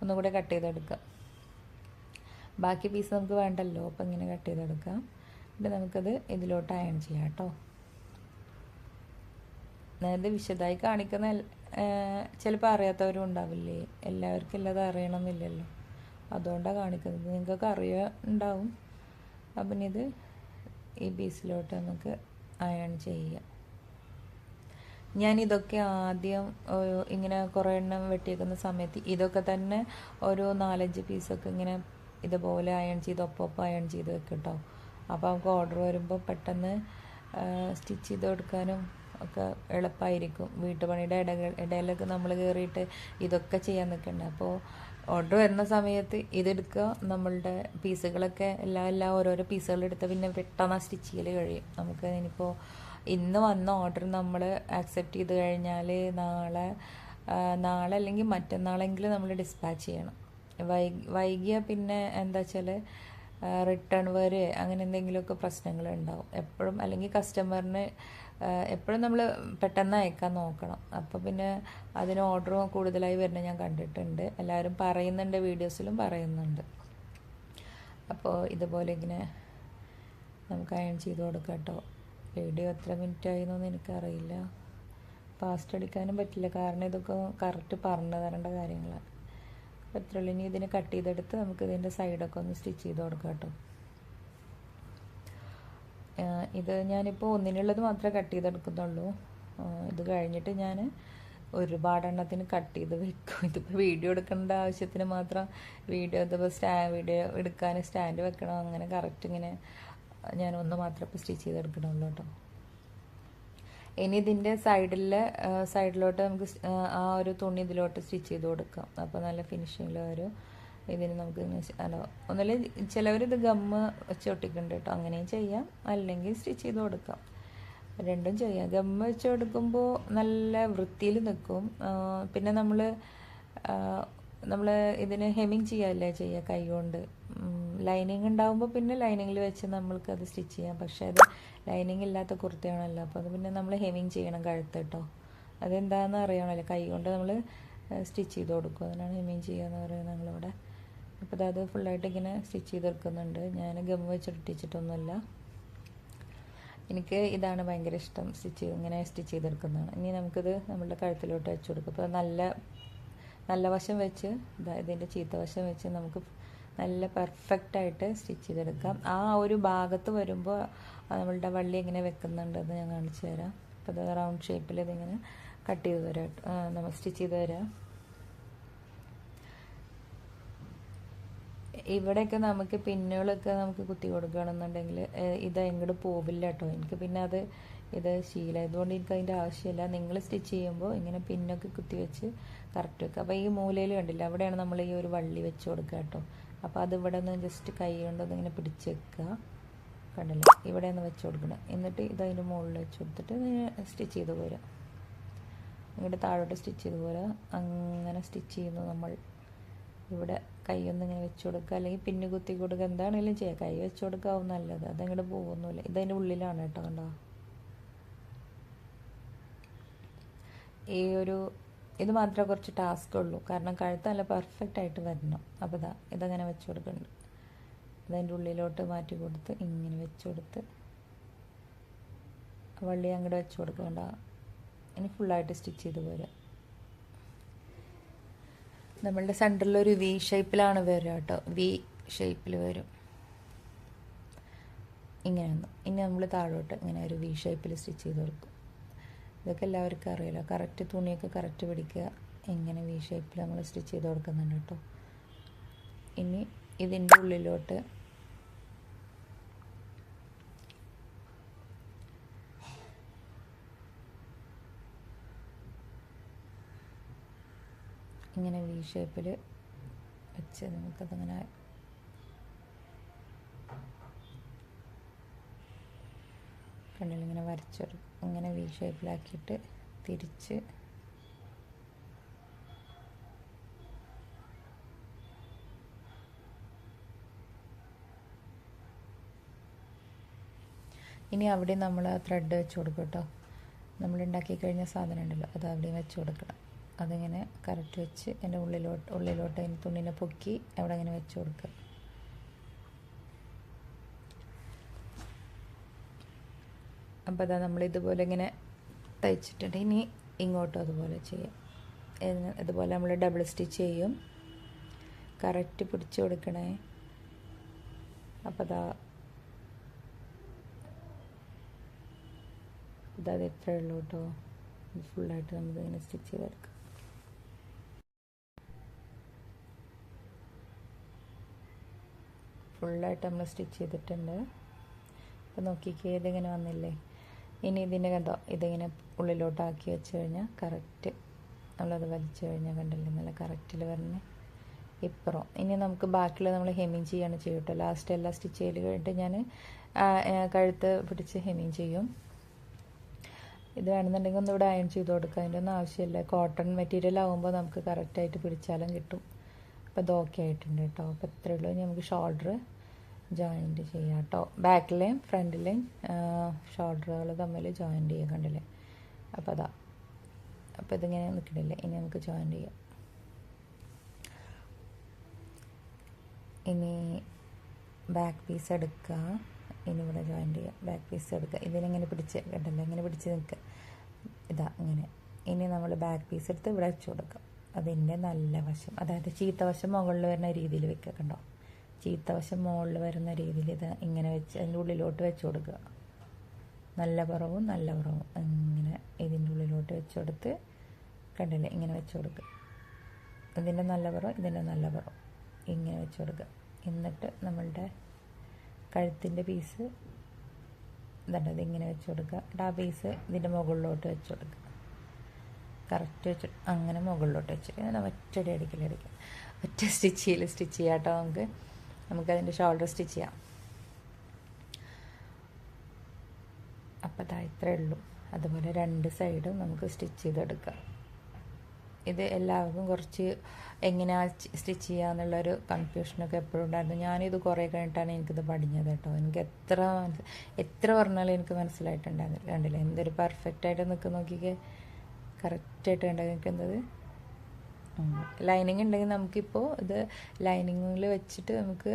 ഒന്നുകൂടെ കട്ട് ചെയ്തെടുക്കാം. ബാക്കി പീസ് നമുക്ക് വേണ്ടല്ലോ, അപ്പോൾ ഇങ്ങനെ കട്ട് ചെയ്തെടുക്കാം. എന്നിട്ട് നമുക്കത് ഇതിലോട്ട് അയൺ ചെയ്യാം കേട്ടോ. അതായത് വിശദമായി കാണിക്കുന്ന ചിലപ്പോൾ അറിയാത്തവരും ഉണ്ടാവില്ലേ. എല്ലാവർക്കും എല്ലാം അറിയണമെന്നില്ലല്ലോ, അതുകൊണ്ടാണ് കാണിക്കുന്നത്. നിങ്ങൾക്കൊക്കെ ഉണ്ടാവും. അപ്പം ഇത് ഈ പീസിലോട്ട് നമുക്ക് അയൺ ചെയ്യാം. ഞാനിതൊക്കെ ആദ്യം ഇങ്ങനെ കുറേ എണ്ണം വെട്ടിയേക്കുന്ന സമയത്ത് ഇതൊക്കെ തന്നെ ഒരു 4-5 പീസൊക്കെ ഇങ്ങനെ ഇതുപോലെ അയൺ ചെയ്ത് ഒപ്പം അയൺ ചെയ്ത് വെക്കും കേട്ടോ. അപ്പോൾ നമുക്ക് ഓർഡർ വരുമ്പോൾ പെട്ടെന്ന് സ്റ്റിച്ച് ചെയ്ത് കൊടുക്കാനും ഒക്കെ എളുപ്പമായിരിക്കും. വീട്ടുപണിയുടെ ഇടയിലൊക്കെ നമ്മൾ കയറിയിട്ട് ഇതൊക്കെ ചെയ്യാൻ നിൽക്കണ്ടേ. അപ്പോൾ ഓർഡർ വരുന്ന സമയത്ത് ഇതെടുക്കുക. നമ്മളുടെ പീസുകളൊക്കെ എല്ലാം ഓരോരോ പീസുകളെടുത്ത് പിന്നെ പെട്ടെന്ന് സ്റ്റിച്ച് ചെയ്യൽ കഴിയും നമുക്ക്. ഇനിയിപ്പോൾ ഇന്ന് വന്ന ഓർഡർ നമ്മൾ ആക്സെപ്റ്റ് ചെയ്ത് കഴിഞ്ഞാൽ നാളെ അല്ലെങ്കിൽ മറ്റന്നാളെങ്കിലും നമ്മൾ ഡിസ്പാച്ച് ചെയ്യണം. വൈകിയ പിന്നെ എന്താ വെച്ചാൽ റിട്ടേൺ വരെ അങ്ങനെ എന്തെങ്കിലുമൊക്കെ പ്രശ്നങ്ങളുണ്ടാവും എപ്പോഴും. അല്ലെങ്കിൽ കസ്റ്റമറിന് എപ്പോഴും നമ്മൾ പെട്ടെന്ന് അയക്കാൻ നോക്കണം. അപ്പോൾ പിന്നെ അതിന് ഓർഡർ കൂടുതലായി വരുന്നത് ഞാൻ കണ്ടിട്ടുണ്ട്. എല്ലാവരും പറയുന്നുണ്ട്, വീഡിയോസിലും പറയുന്നുണ്ട്. അപ്പോൾ ഇതുപോലെ ഇങ്ങനെ നമുക്ക് അയൺ ചെയ്ത് കൊടുക്കാം കേട്ടോ. വീഡിയോ എത്ര മിനിറ്റ് ആയിരുന്നൊന്നും എനിക്കറിയില്ല. ഫാസ്റ്റ് അടിക്കാനും പറ്റില്ല, കാരണം ഇതൊക്കെ കറക്റ്റ് പറഞ്ഞു തരേണ്ട കാര്യങ്ങളാണ്. അപ്പോൾ എത്രയുള്ളൂ. ഇനി ഇതിനെ കട്ട് ചെയ്തെടുത്ത് നമുക്ക് ഇതിൻ്റെ സൈഡൊക്കെ ഒന്ന് സ്റ്റിച്ച് ചെയ്ത് കൊടുക്കാം കേട്ടോ. ഇത് ഞാനിപ്പോൾ ഒന്നിനുള്ളത് മാത്രമേ കട്ട് ചെയ്തെടുക്കുന്നുള്ളൂ. ഇത് കഴിഞ്ഞിട്ട് ഞാൻ ഒരുപാടെണ്ണത്തിന് കട്ട് ചെയ്ത് വെക്കും. ഇതിപ്പോൾ വീഡിയോ എടുക്കേണ്ട ആവശ്യത്തിന് മാത്രം ഇതിപ്പോൾ വീഡിയോ എടുക്കാൻ സ്റ്റാൻഡ് വെക്കണം. അങ്ങനെ കറക്റ്റ് ഇങ്ങനെ ഞാൻ ഒന്ന് മാത്രമേ ഇപ്പോൾ സ്റ്റിച്ച് ചെയ്തെടുക്കണുള്ളൂ കേട്ടോ. ഇനി ഇതിൻ്റെ സൈഡിലോട്ട് നമുക്ക് ആ ഒരു തുണി ഇതിലോട്ട് സ്റ്റിച്ച് ചെയ്ത് കൊടുക്കാം. അപ്പോൾ നല്ല ഫിനിഷിങ്ങിൽ വരും. ഇതിന് നമുക്ക് ഒന്നല്ലേ ചിലവരിത് ഗമ്മ് വെച്ച് ഒട്ടിക്കുന്നുണ്ട് കേട്ടോ. അങ്ങനെയും ചെയ്യാം, അല്ലെങ്കിൽ സ്റ്റിച്ച് ചെയ്ത് കൊടുക്കാം. രണ്ടും ചെയ്യാം. ഗമ്മ് വെച്ച് കൊടുക്കുമ്പോൾ നല്ല വൃത്തിയിൽ നിൽക്കും. പിന്നെ നമ്മൾ ഇതിന് ഹെമ്മിങ് ചെയ്യാമല്ലേ ചെയ്യുക കൈ കൊണ്ട്. ലൈനിങ് ഉണ്ടാകുമ്പോൾ പിന്നെ ലൈനിങ്ങിൽ വെച്ച് നമ്മൾക്കത് സ്റ്റിച്ച് ചെയ്യാം. പക്ഷേ അത് ലൈനിങ് ഇല്ലാത്ത കുർത്തയാണല്ലോ, അപ്പോൾ അത് പിന്നെ നമ്മൾ ഹെമ്മിങ് ചെയ്യണം കഴുത്ത് കേട്ടോ. അതെന്താണെന്ന് അറിയണമല്ലോ, കൈ കൊണ്ട് നമ്മൾ സ്റ്റിച്ച് ചെയ്ത് കൊടുക്കും. അതിനാണ് ഹെമ്മിങ് ചെയ്യുക എന്ന് പറയുന്നത് ഞങ്ങളിവിടെ. അപ്പോൾ അത് ഫുള്ളായിട്ട് ഇങ്ങനെ സ്റ്റിച്ച് ചെയ്തെടുക്കുന്നുണ്ട്. ഞാൻ ഗമ്മ് വെച്ചിട്ട് ഒട്ടിച്ചിട്ടൊന്നുമില്ല. എനിക്ക് ഇതാണ് ഭയങ്കര ഇഷ്ടം, ഇങ്ങനെ സ്റ്റിച്ച് ചെയ്തെടുക്കുന്നതാണ്. ഇനി നമുക്കിത് നമ്മളുടെ കഴുത്തിലോട്ട് വെച്ച് കൊടുക്കും. അപ്പോൾ നല്ല വശം വെച്ച് ഇതിൻ്റെ ചീത്ത വശം വെച്ച് നമുക്ക് നല്ല പെർഫെക്റ്റായിട്ട് സ്റ്റിച്ച് ചെയ്തെടുക്കാം. ആ ഒരു ഭാഗത്ത് വരുമ്പോൾ നമ്മളുടെ വള്ളി എങ്ങനെ വെക്കുന്നുണ്ടെന്ന് ഞാൻ കാണിച്ചു തരാം. അപ്പോൾ ഇത് റൗണ്ട് ഷേപ്പിൽ ഇതിങ്ങനെ കട്ട് ചെയ്ത് തരാം, നമ്മൾ സ്റ്റിച്ച് ചെയ്ത് തരാം. ഇവിടെയൊക്കെ നമുക്ക് പിന്നുകളൊക്കെ നമുക്ക് കുത്തി കൊടുക്കുകയാണെന്നുണ്ടെങ്കിൽ ഇത് എങ്ങോട്ട് പോവില്ല കേട്ടോ. എനിക്ക് പിന്നെ ഇത് ശീലമായതുകൊണ്ട് എനിക്ക് അതിൻ്റെ ആവശ്യമില്ല. നിങ്ങൾ സ്റ്റിച്ച് ചെയ്യുമ്പോൾ ഇങ്ങനെ പിന്നൊക്കെ കുത്തി വെച്ച് കറക്റ്റ് വെക്കുക. അപ്പോൾ ഈ മൂലയിൽ കണ്ടില്ല, അവിടെയാണ് നമ്മൾ ഈ ഒരു വള്ളി വെച്ച് കൊടുക്കുക കേട്ടോ. അപ്പോൾ അതിവിടെ നിന്ന് ജസ്റ്റ് കൈ കൊണ്ടൊന്ന് ഇങ്ങനെ പിടിച്ച് വെക്കുക, കണ്ടില്ലേ, ഇവിടെ നിന്ന് വെച്ച് കൊടുക്കണം. എന്നിട്ട് ഇതിൻ്റെ മുകളിൽ വെച്ച് കൊടുത്തിട്ട് സ്റ്റിച്ച് ചെയ്ത് പോരാ. ഇങ്ങോട്ട് താഴോട്ട് സ്റ്റിച്ച് ചെയ്ത് പോരാ. അങ്ങനെ സ്റ്റിച്ച് ചെയ്യുന്നു നമ്മൾ. ഇവിടെ കൈയൊന്നിങ്ങനെ വെച്ച് കൊടുക്കുക, അല്ലെങ്കിൽ പിന്നു കുത്തി കൊടുക്കുക, എന്താണെങ്കിലും ചെയ്യുക. കൈ വെച്ച് കൊടുക്കാവും നല്ലത്, അതങ്ങോട്ട് പോകുന്നില്ല. ഇതതിൻ്റെ ഉള്ളിലാണ് കേട്ടോ, കണ്ടോ. ഇത് മാത്രമേ കുറച്ച് ടാസ്ക് ഉള്ളൂ, കാരണം കഴുത്ത് നല്ല പെർഫെക്റ്റ് ആയിട്ട് വരണം. അപ്പോൾ ഇതങ്ങനെ വെച്ച് കൊടുക്കുന്നുണ്ട്. ഇതതിൻ്റെ ഉള്ളിലോട്ട് മാറ്റി കൊടുത്ത് ഇങ്ങനെ വെച്ച് കൊടുത്ത് വള്ളി അങ്ങോട്ട് വെച്ച് കൊടുക്കണ്ട. ഇനി ഫുള്ളായിട്ട് സ്റ്റിച്ച് ചെയ്ത് പോരാ. നമ്മളുടെ സെൻറ്ററിലൊരു വി ഷേപ്പിലാണ് വരിക കേട്ടോ. വി ഷേപ്പിൽ വരും ഇങ്ങനെയൊന്നും. ഇനി നമ്മൾ താഴോട്ട് ഇങ്ങനെ ഒരു വി ഷേപ്പിൽ സ്റ്റിച്ച് ചെയ്ത് കൊടുക്കും. ഇതൊക്കെ എല്ലാവർക്കും അറിയാലോ. കറക്റ്റ് തുണിയൊക്കെ കറക്റ്റ് പിടിക്കുക. ഇങ്ങനെ വി ഷേപ്പിൽ നമ്മൾ സ്റ്റിച്ച് ചെയ്ത് കൊടുക്കുന്നുണ്ട് കേട്ടോ. ഇനി ഇതിൻ്റെ ഉള്ളിലോട്ട് ഇങ്ങനെ വി ഷേപ്പിൽ വെച്ച് നമുക്കതങ്ങനെ കണ്ണിലിങ്ങനെ വരച്ചെടുക്കും. ഇങ്ങനെ വി ഷേപ്പിലാക്കിയിട്ട് തിരിച്ച് ഇനി അവിടെ നമ്മൾ ആ ത്രെഡ് വെച്ച് കൊടുക്കും കേട്ടോ. നമ്മളുണ്ടാക്കി കഴിഞ്ഞ സാധനം ഉണ്ടല്ലോ, അത് അവിടെയും വെച്ച് കൊടുക്കണം. അതിങ്ങനെ കറക്റ്റ് വെച്ച് എൻ്റെ ഉള്ളിലോട്ട് അതിന് തുണിനെ പൊക്കി അവിടെ ഇങ്ങനെ വെച്ച് കൊടുക്കുക. അപ്പോൾ നമ്മളിതുപോലെ ഇങ്ങനെ തയ്ച്ചിട്ടുണ്ട്. ഇനി ഇങ്ങോട്ടും അതുപോലെ ചെയ്യാം. ഇതുപോലെ നമ്മൾ ഡബിൾ സ്റ്റിച്ച് ചെയ്യും. കറക്റ്റ് പിടിച്ച് കൊടുക്കണേ. അപ്പോൾ അത് എത്രയേ ഉള്ളൂ കേട്ടോ. ഫുള്ളായിട്ട് നമുക്കിങ്ങനെ സ്റ്റിച്ച് ചെയ്തെടുക്കാം. ഫുള്ളായിട്ട് നമ്മൾ സ്റ്റിച്ച് ചെയ്തിട്ടുണ്ട്. അപ്പോൾ നോക്കിക്കേ, ഇതിങ്ങനെ വന്നില്ലേ. ഇനി ഇതിൻ്റെ കണ്ടോ, ഇതിങ്ങനെ ഉള്ളിലോട്ടാക്കി വെച്ച് കഴിഞ്ഞാൽ കറക്റ്റ് നമ്മളത് വലിച്ചു കഴിഞ്ഞാൽ കണ്ടില്ലേ, നല്ല കറക്റ്റിൽ വരണേ. ഇപ്പുറം ഇനി നമുക്ക് ബാക്കിയുള്ള നമ്മൾ ഹെമ്മിങ് ചെയ്യാണ് ചെയ്യട്ടോ. ലാസ്റ്റ് എല്ലാം സ്റ്റിച്ച് ചെയ്ത് കഴിഞ്ഞിട്ട് ഞാൻ കഴുത്ത് പിടിച്ച് ഹെമ്മിങ് ചെയ്യും. ഇത് വേണമെന്നുണ്ടെങ്കിൽ ഒന്നിവിടെ അയൺ ചെയ്ത് കൊടുക്കുക. അതിൻ്റെ ഒന്നും ആവശ്യമില്ല. കോട്ടൺ മെറ്റീരിയൽ ആകുമ്പോൾ നമുക്ക് കറക്റ്റായിട്ട് പിടിച്ചാലും കിട്ടും. അപ്പോൾ ഇത് ഓക്കെ ആയിട്ടുണ്ട് കേട്ടോ. അപ്പോൾ ഇത്രയേ ഉള്ളൂ. ഇനി നമുക്ക് ഷോൾഡർ ജോയിൻറ്റ് ചെയ്യാം കേട്ടോ. ബാക്കിലെയും ഫ്രണ്ടിലെയും ഷോൾഡറുകൾ തമ്മിൽ ജോയിൻറ്റ് ചെയ്യാൻ കണ്ടില്ലേ. അപ്പോൾ ഇതിങ്ങനെ നിൽക്കണില്ലേ. ഇനി നമുക്ക് ജോയിൻറ്റ് ചെയ്യാം. ഇനി ബാക്ക് പീസ് എടുക്കുക. ഇനി ഇവിടെ ജോയിൻറ്റ് ചെയ്യുക. ബാക്ക് പീസ് എടുക്കുക. ഇതിനിങ്ങനെ പിടിച്ച് കണ്ടല്ലോ, ഇങ്ങനെ പിടിച്ച് നിൽക്കുക. ഇങ്ങനെ. ഇനി നമ്മൾ ബാക്ക് പീസ് എടുത്ത് ഇവിടെ വെച്ച് കൊടുക്കുക. അതിൻ്റെ നല്ല വശം, അതായത് ചീത്ത വശം മുകളിൽ വരുന്ന രീതിയിൽ വെക്കുക. കണ്ടോ, ചീത്ത വശം മുകളിൽ വരുന്ന രീതിയിൽ ഇത് ഇങ്ങനെ വെച്ച് അതിൻ്റെ ഉള്ളിലോട്ട് വെച്ച് കൊടുക്കുക. നല്ല പുറവും നല്ല പുറവും ഇങ്ങനെ ഇതിൻ്റെ ഉള്ളിലോട്ട് വെച്ച് കൊടുത്ത് കണ്ടില്ലേ ഇങ്ങനെ വെച്ച് കൊടുക്കുക. ഇതിൻ്റെ നല്ല പുറം ഇതിൻ്റെ നല്ല പുറം ഇങ്ങനെ വെച്ച് കൊടുക്കുക. എന്നിട്ട് നമ്മളുടെ കഴുത്തിൻ്റെ പീസ് ഇതുണ്ട് ഇങ്ങനെ വെച്ച് കൊടുക്കുക. ആ പീസ് ഇതിൻ്റെ മുകളിലോട്ട് വെച്ച് കൊടുക്കുക. കറക്റ്റ് വെച്ചിട്ട് അങ്ങനെ മുകളിലോട്ട് വെച്ചിട്ട് ഇങ്ങനെ ഒറ്റടി അടിക്കുക. ഒറ്റ സ്റ്റിച്ച് ചെയ്യാം കേട്ടോ. നമുക്കതിൻ്റെ ഷോൾഡർ സ്റ്റിച്ച് ചെയ്യാം. അപ്പോൾ അതാ ഇത്രയേ ഉള്ളൂ. അതുപോലെ രണ്ട് സൈഡും നമുക്ക് സ്റ്റിച്ച് ചെയ്തെടുക്കാം. ഇത് എല്ലാവർക്കും കുറച്ച് എങ്ങനെയാണ് സ്റ്റിച്ച് ചെയ്യുക എന്നുള്ളൊരു കൺഫ്യൂഷനൊക്കെ എപ്പോഴും ഉണ്ടായിരുന്നു. ഞാനിത് കുറേ കഴിഞ്ഞിട്ടാണ് എനിക്കിത് പഠിഞ്ഞത് കേട്ടോ. എനിക്ക് എത്ര പറഞ്ഞാലും എനിക്ക് മനസ്സിലായിട്ടുണ്ടായിരുന്നില്ല. കണ്ടില്ലേ എന്തൊരു പെർഫെക്റ്റായിട്ട് നിൽക്കുന്ന നോക്കിക്കേ. കറക്റ്റായിട്ട് കണ്ടാൽ നിൽക്കുന്നത്. ലൈനിങ് ഉണ്ടെങ്കിൽ നമുക്കിപ്പോൾ ഇത് ലൈനിങ്ങിൽ വെച്ചിട്ട് നമുക്ക്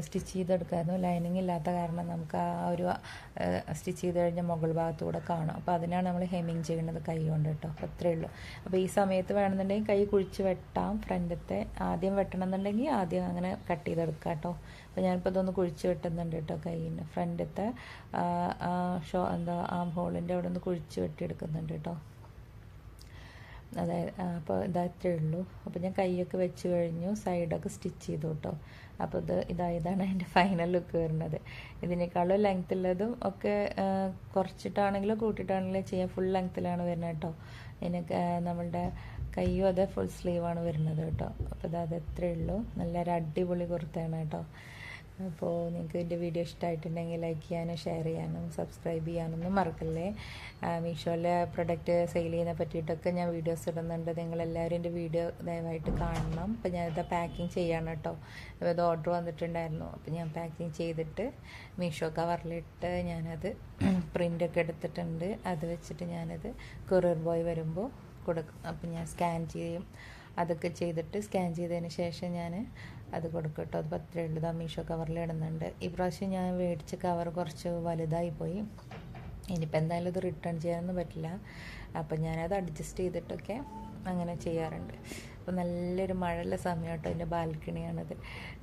സ്റ്റിച്ച് ചെയ്തെടുക്കാമായിരുന്നു. ലൈനിങ് ഇല്ലാത്ത കാരണം നമുക്ക് ആ ഒരു സ്റ്റിച്ച് ചെയ്ത് കഴിഞ്ഞാൽ മുകൾ ഭാഗത്തൂടെ കാണും. അപ്പോൾ അതിനാണ് നമ്മൾ ഹെമ്മിങ് ചെയ്യേണ്ടത് കൈ കൊണ്ട് കേട്ടോ. അപ്പോൾ അത്രയേ ഉള്ളൂ. അപ്പോൾ ഈ സമയത്ത് വേണമെന്നുണ്ടെങ്കിൽ കൈ കുഴിച്ച് വെട്ടാം. ഫ്രണ്ടത്തെ ആദ്യം വെട്ടണം എന്നുണ്ടെങ്കിൽ ആദ്യം അങ്ങനെ കട്ട് ചെയ്തെടുക്കാം കേട്ടോ. അപ്പോൾ ഞാനിപ്പോൾ ഇതൊന്ന് കുഴിച്ച് വെട്ടുന്നുണ്ട് കേട്ടോ. കൈയിൻ്റെ ഫ്രണ്ടത്തെ ആം ഹോളിൻ്റെ അവിടെ ഒന്ന് കുഴിച്ച് വെട്ടിയെടുക്കുന്നുണ്ട് കേട്ടോ. അതായത് അപ്പോൾ ഇത്രയേ ഉള്ളൂ. അപ്പോൾ ഞാൻ കൈയൊക്കെ വെച്ച് കഴിഞ്ഞു, സൈഡൊക്കെ സ്റ്റിച്ച് ചെയ്തു കേട്ടോ. അപ്പോൾ ഇതാണ് എൻ്റെ ഫൈനൽ ലുക്ക് വരുന്നത്. ഇതിനേക്കാളും ലെങ്ത്തുള്ളതും ഒക്കെ കുറച്ചിട്ടാണെങ്കിലും കൂട്ടിയിട്ടാണെങ്കിലും ചെയ്യാം. ഫുൾ ലെങ്ത്തിലാണ് വരുന്നത് കേട്ടോ. എനിക്ക് നമ്മളുടെ കയ്യും അതേ ഫുൾ സ്ലീവാണ് വരുന്നത് കേട്ടോ. അപ്പോൾ അത് എത്രയേ ഉള്ളൂ. നല്ലൊരു അടിപൊളി കുർത്തയാണ് കേട്ടോ. അപ്പോൾ നിങ്ങൾക്ക് എൻ്റെ വീഡിയോ ഇഷ്ടമായിട്ടുണ്ടെങ്കിൽ ലൈക്ക് ചെയ്യാനും ഷെയർ ചെയ്യാനും സബ്സ്ക്രൈബ് ചെയ്യാനൊന്നും മറക്കല്ലേ. മീഷോയിലെ പ്രൊഡക്റ്റ് സെയിൽ ചെയ്യുന്ന പറ്റിയിട്ടൊക്കെ ഞാൻ വീഡിയോസ് ഇടുന്നുണ്ട്. നിങ്ങളെല്ലാവരും എൻ്റെ വീഡിയോ ദയവായിട്ട് കാണണം. അപ്പോൾ ഞാനിത് പാക്കിങ് ചെയ്യണം കേട്ടോ. അപ്പോൾ ഇത് ഓർഡർ വന്നിട്ടുണ്ടായിരുന്നു. അപ്പോൾ ഞാൻ പാക്കിങ് ചെയ്തിട്ട് മീഷോ കവറിലിട്ട് ഞാനത് പ്രിൻ്റൊക്കെ എടുത്തിട്ടുണ്ട്. അത് വെച്ചിട്ട് ഞാനത് കൊറിയർ ബോയ് വരുമ്പോൾ കൊടുക്കും. അപ്പോൾ ഞാൻ സ്കാൻ ചെയ്യും. അതൊക്കെ ചെയ്തിട്ട് സ്കാൻ ചെയ്തതിന് ശേഷം ഞാൻ അത് കൊടുക്കും കേട്ടോ. അത് അത്രയേ ഉള്ളൂ. മീഷോ കവറിൽ ഇടുന്നുണ്ട്. ഈ പ്രാവശ്യം ഞാൻ മേടിച്ച കവർ കുറച്ച് വലുതായിപ്പോയി. ഇനിയിപ്പോൾ എന്തായാലും ഇത് റിട്ടേൺ ചെയ്യാനൊന്നും പറ്റില്ല. അപ്പം ഞാനത് അഡ്ജസ്റ്റ് ചെയ്തിട്ടൊക്കെ അങ്ങനെ ചെയ്യാറുണ്ട്. അപ്പോൾ നല്ലൊരു മഴയുള്ള സമയം കേട്ടോ. എൻ്റെ ബാൽക്കണിയാണത്.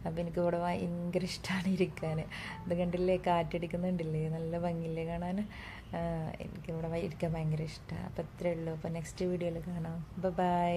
അപ്പോൾ എനിക്കിവിടെ ഭയങ്കര ഇഷ്ടമാണ് ഇരിക്കാൻ. അത് കണ്ടില്ലേ, കാറ്റടിക്കുന്നുണ്ടില്ലേ, നല്ല ഭംഗിയില്ലേ കാണാൻ. എനിക്കിവിടെ ഇരിക്കാൻ ഭയങ്കര ഇഷ്ടമാണ്. അപ്പോൾ ഇത്രയേ ഉള്ളൂ. അപ്പോൾ നെക്സ്റ്റ് വീഡിയോയിൽ കാണാം. ബൈ.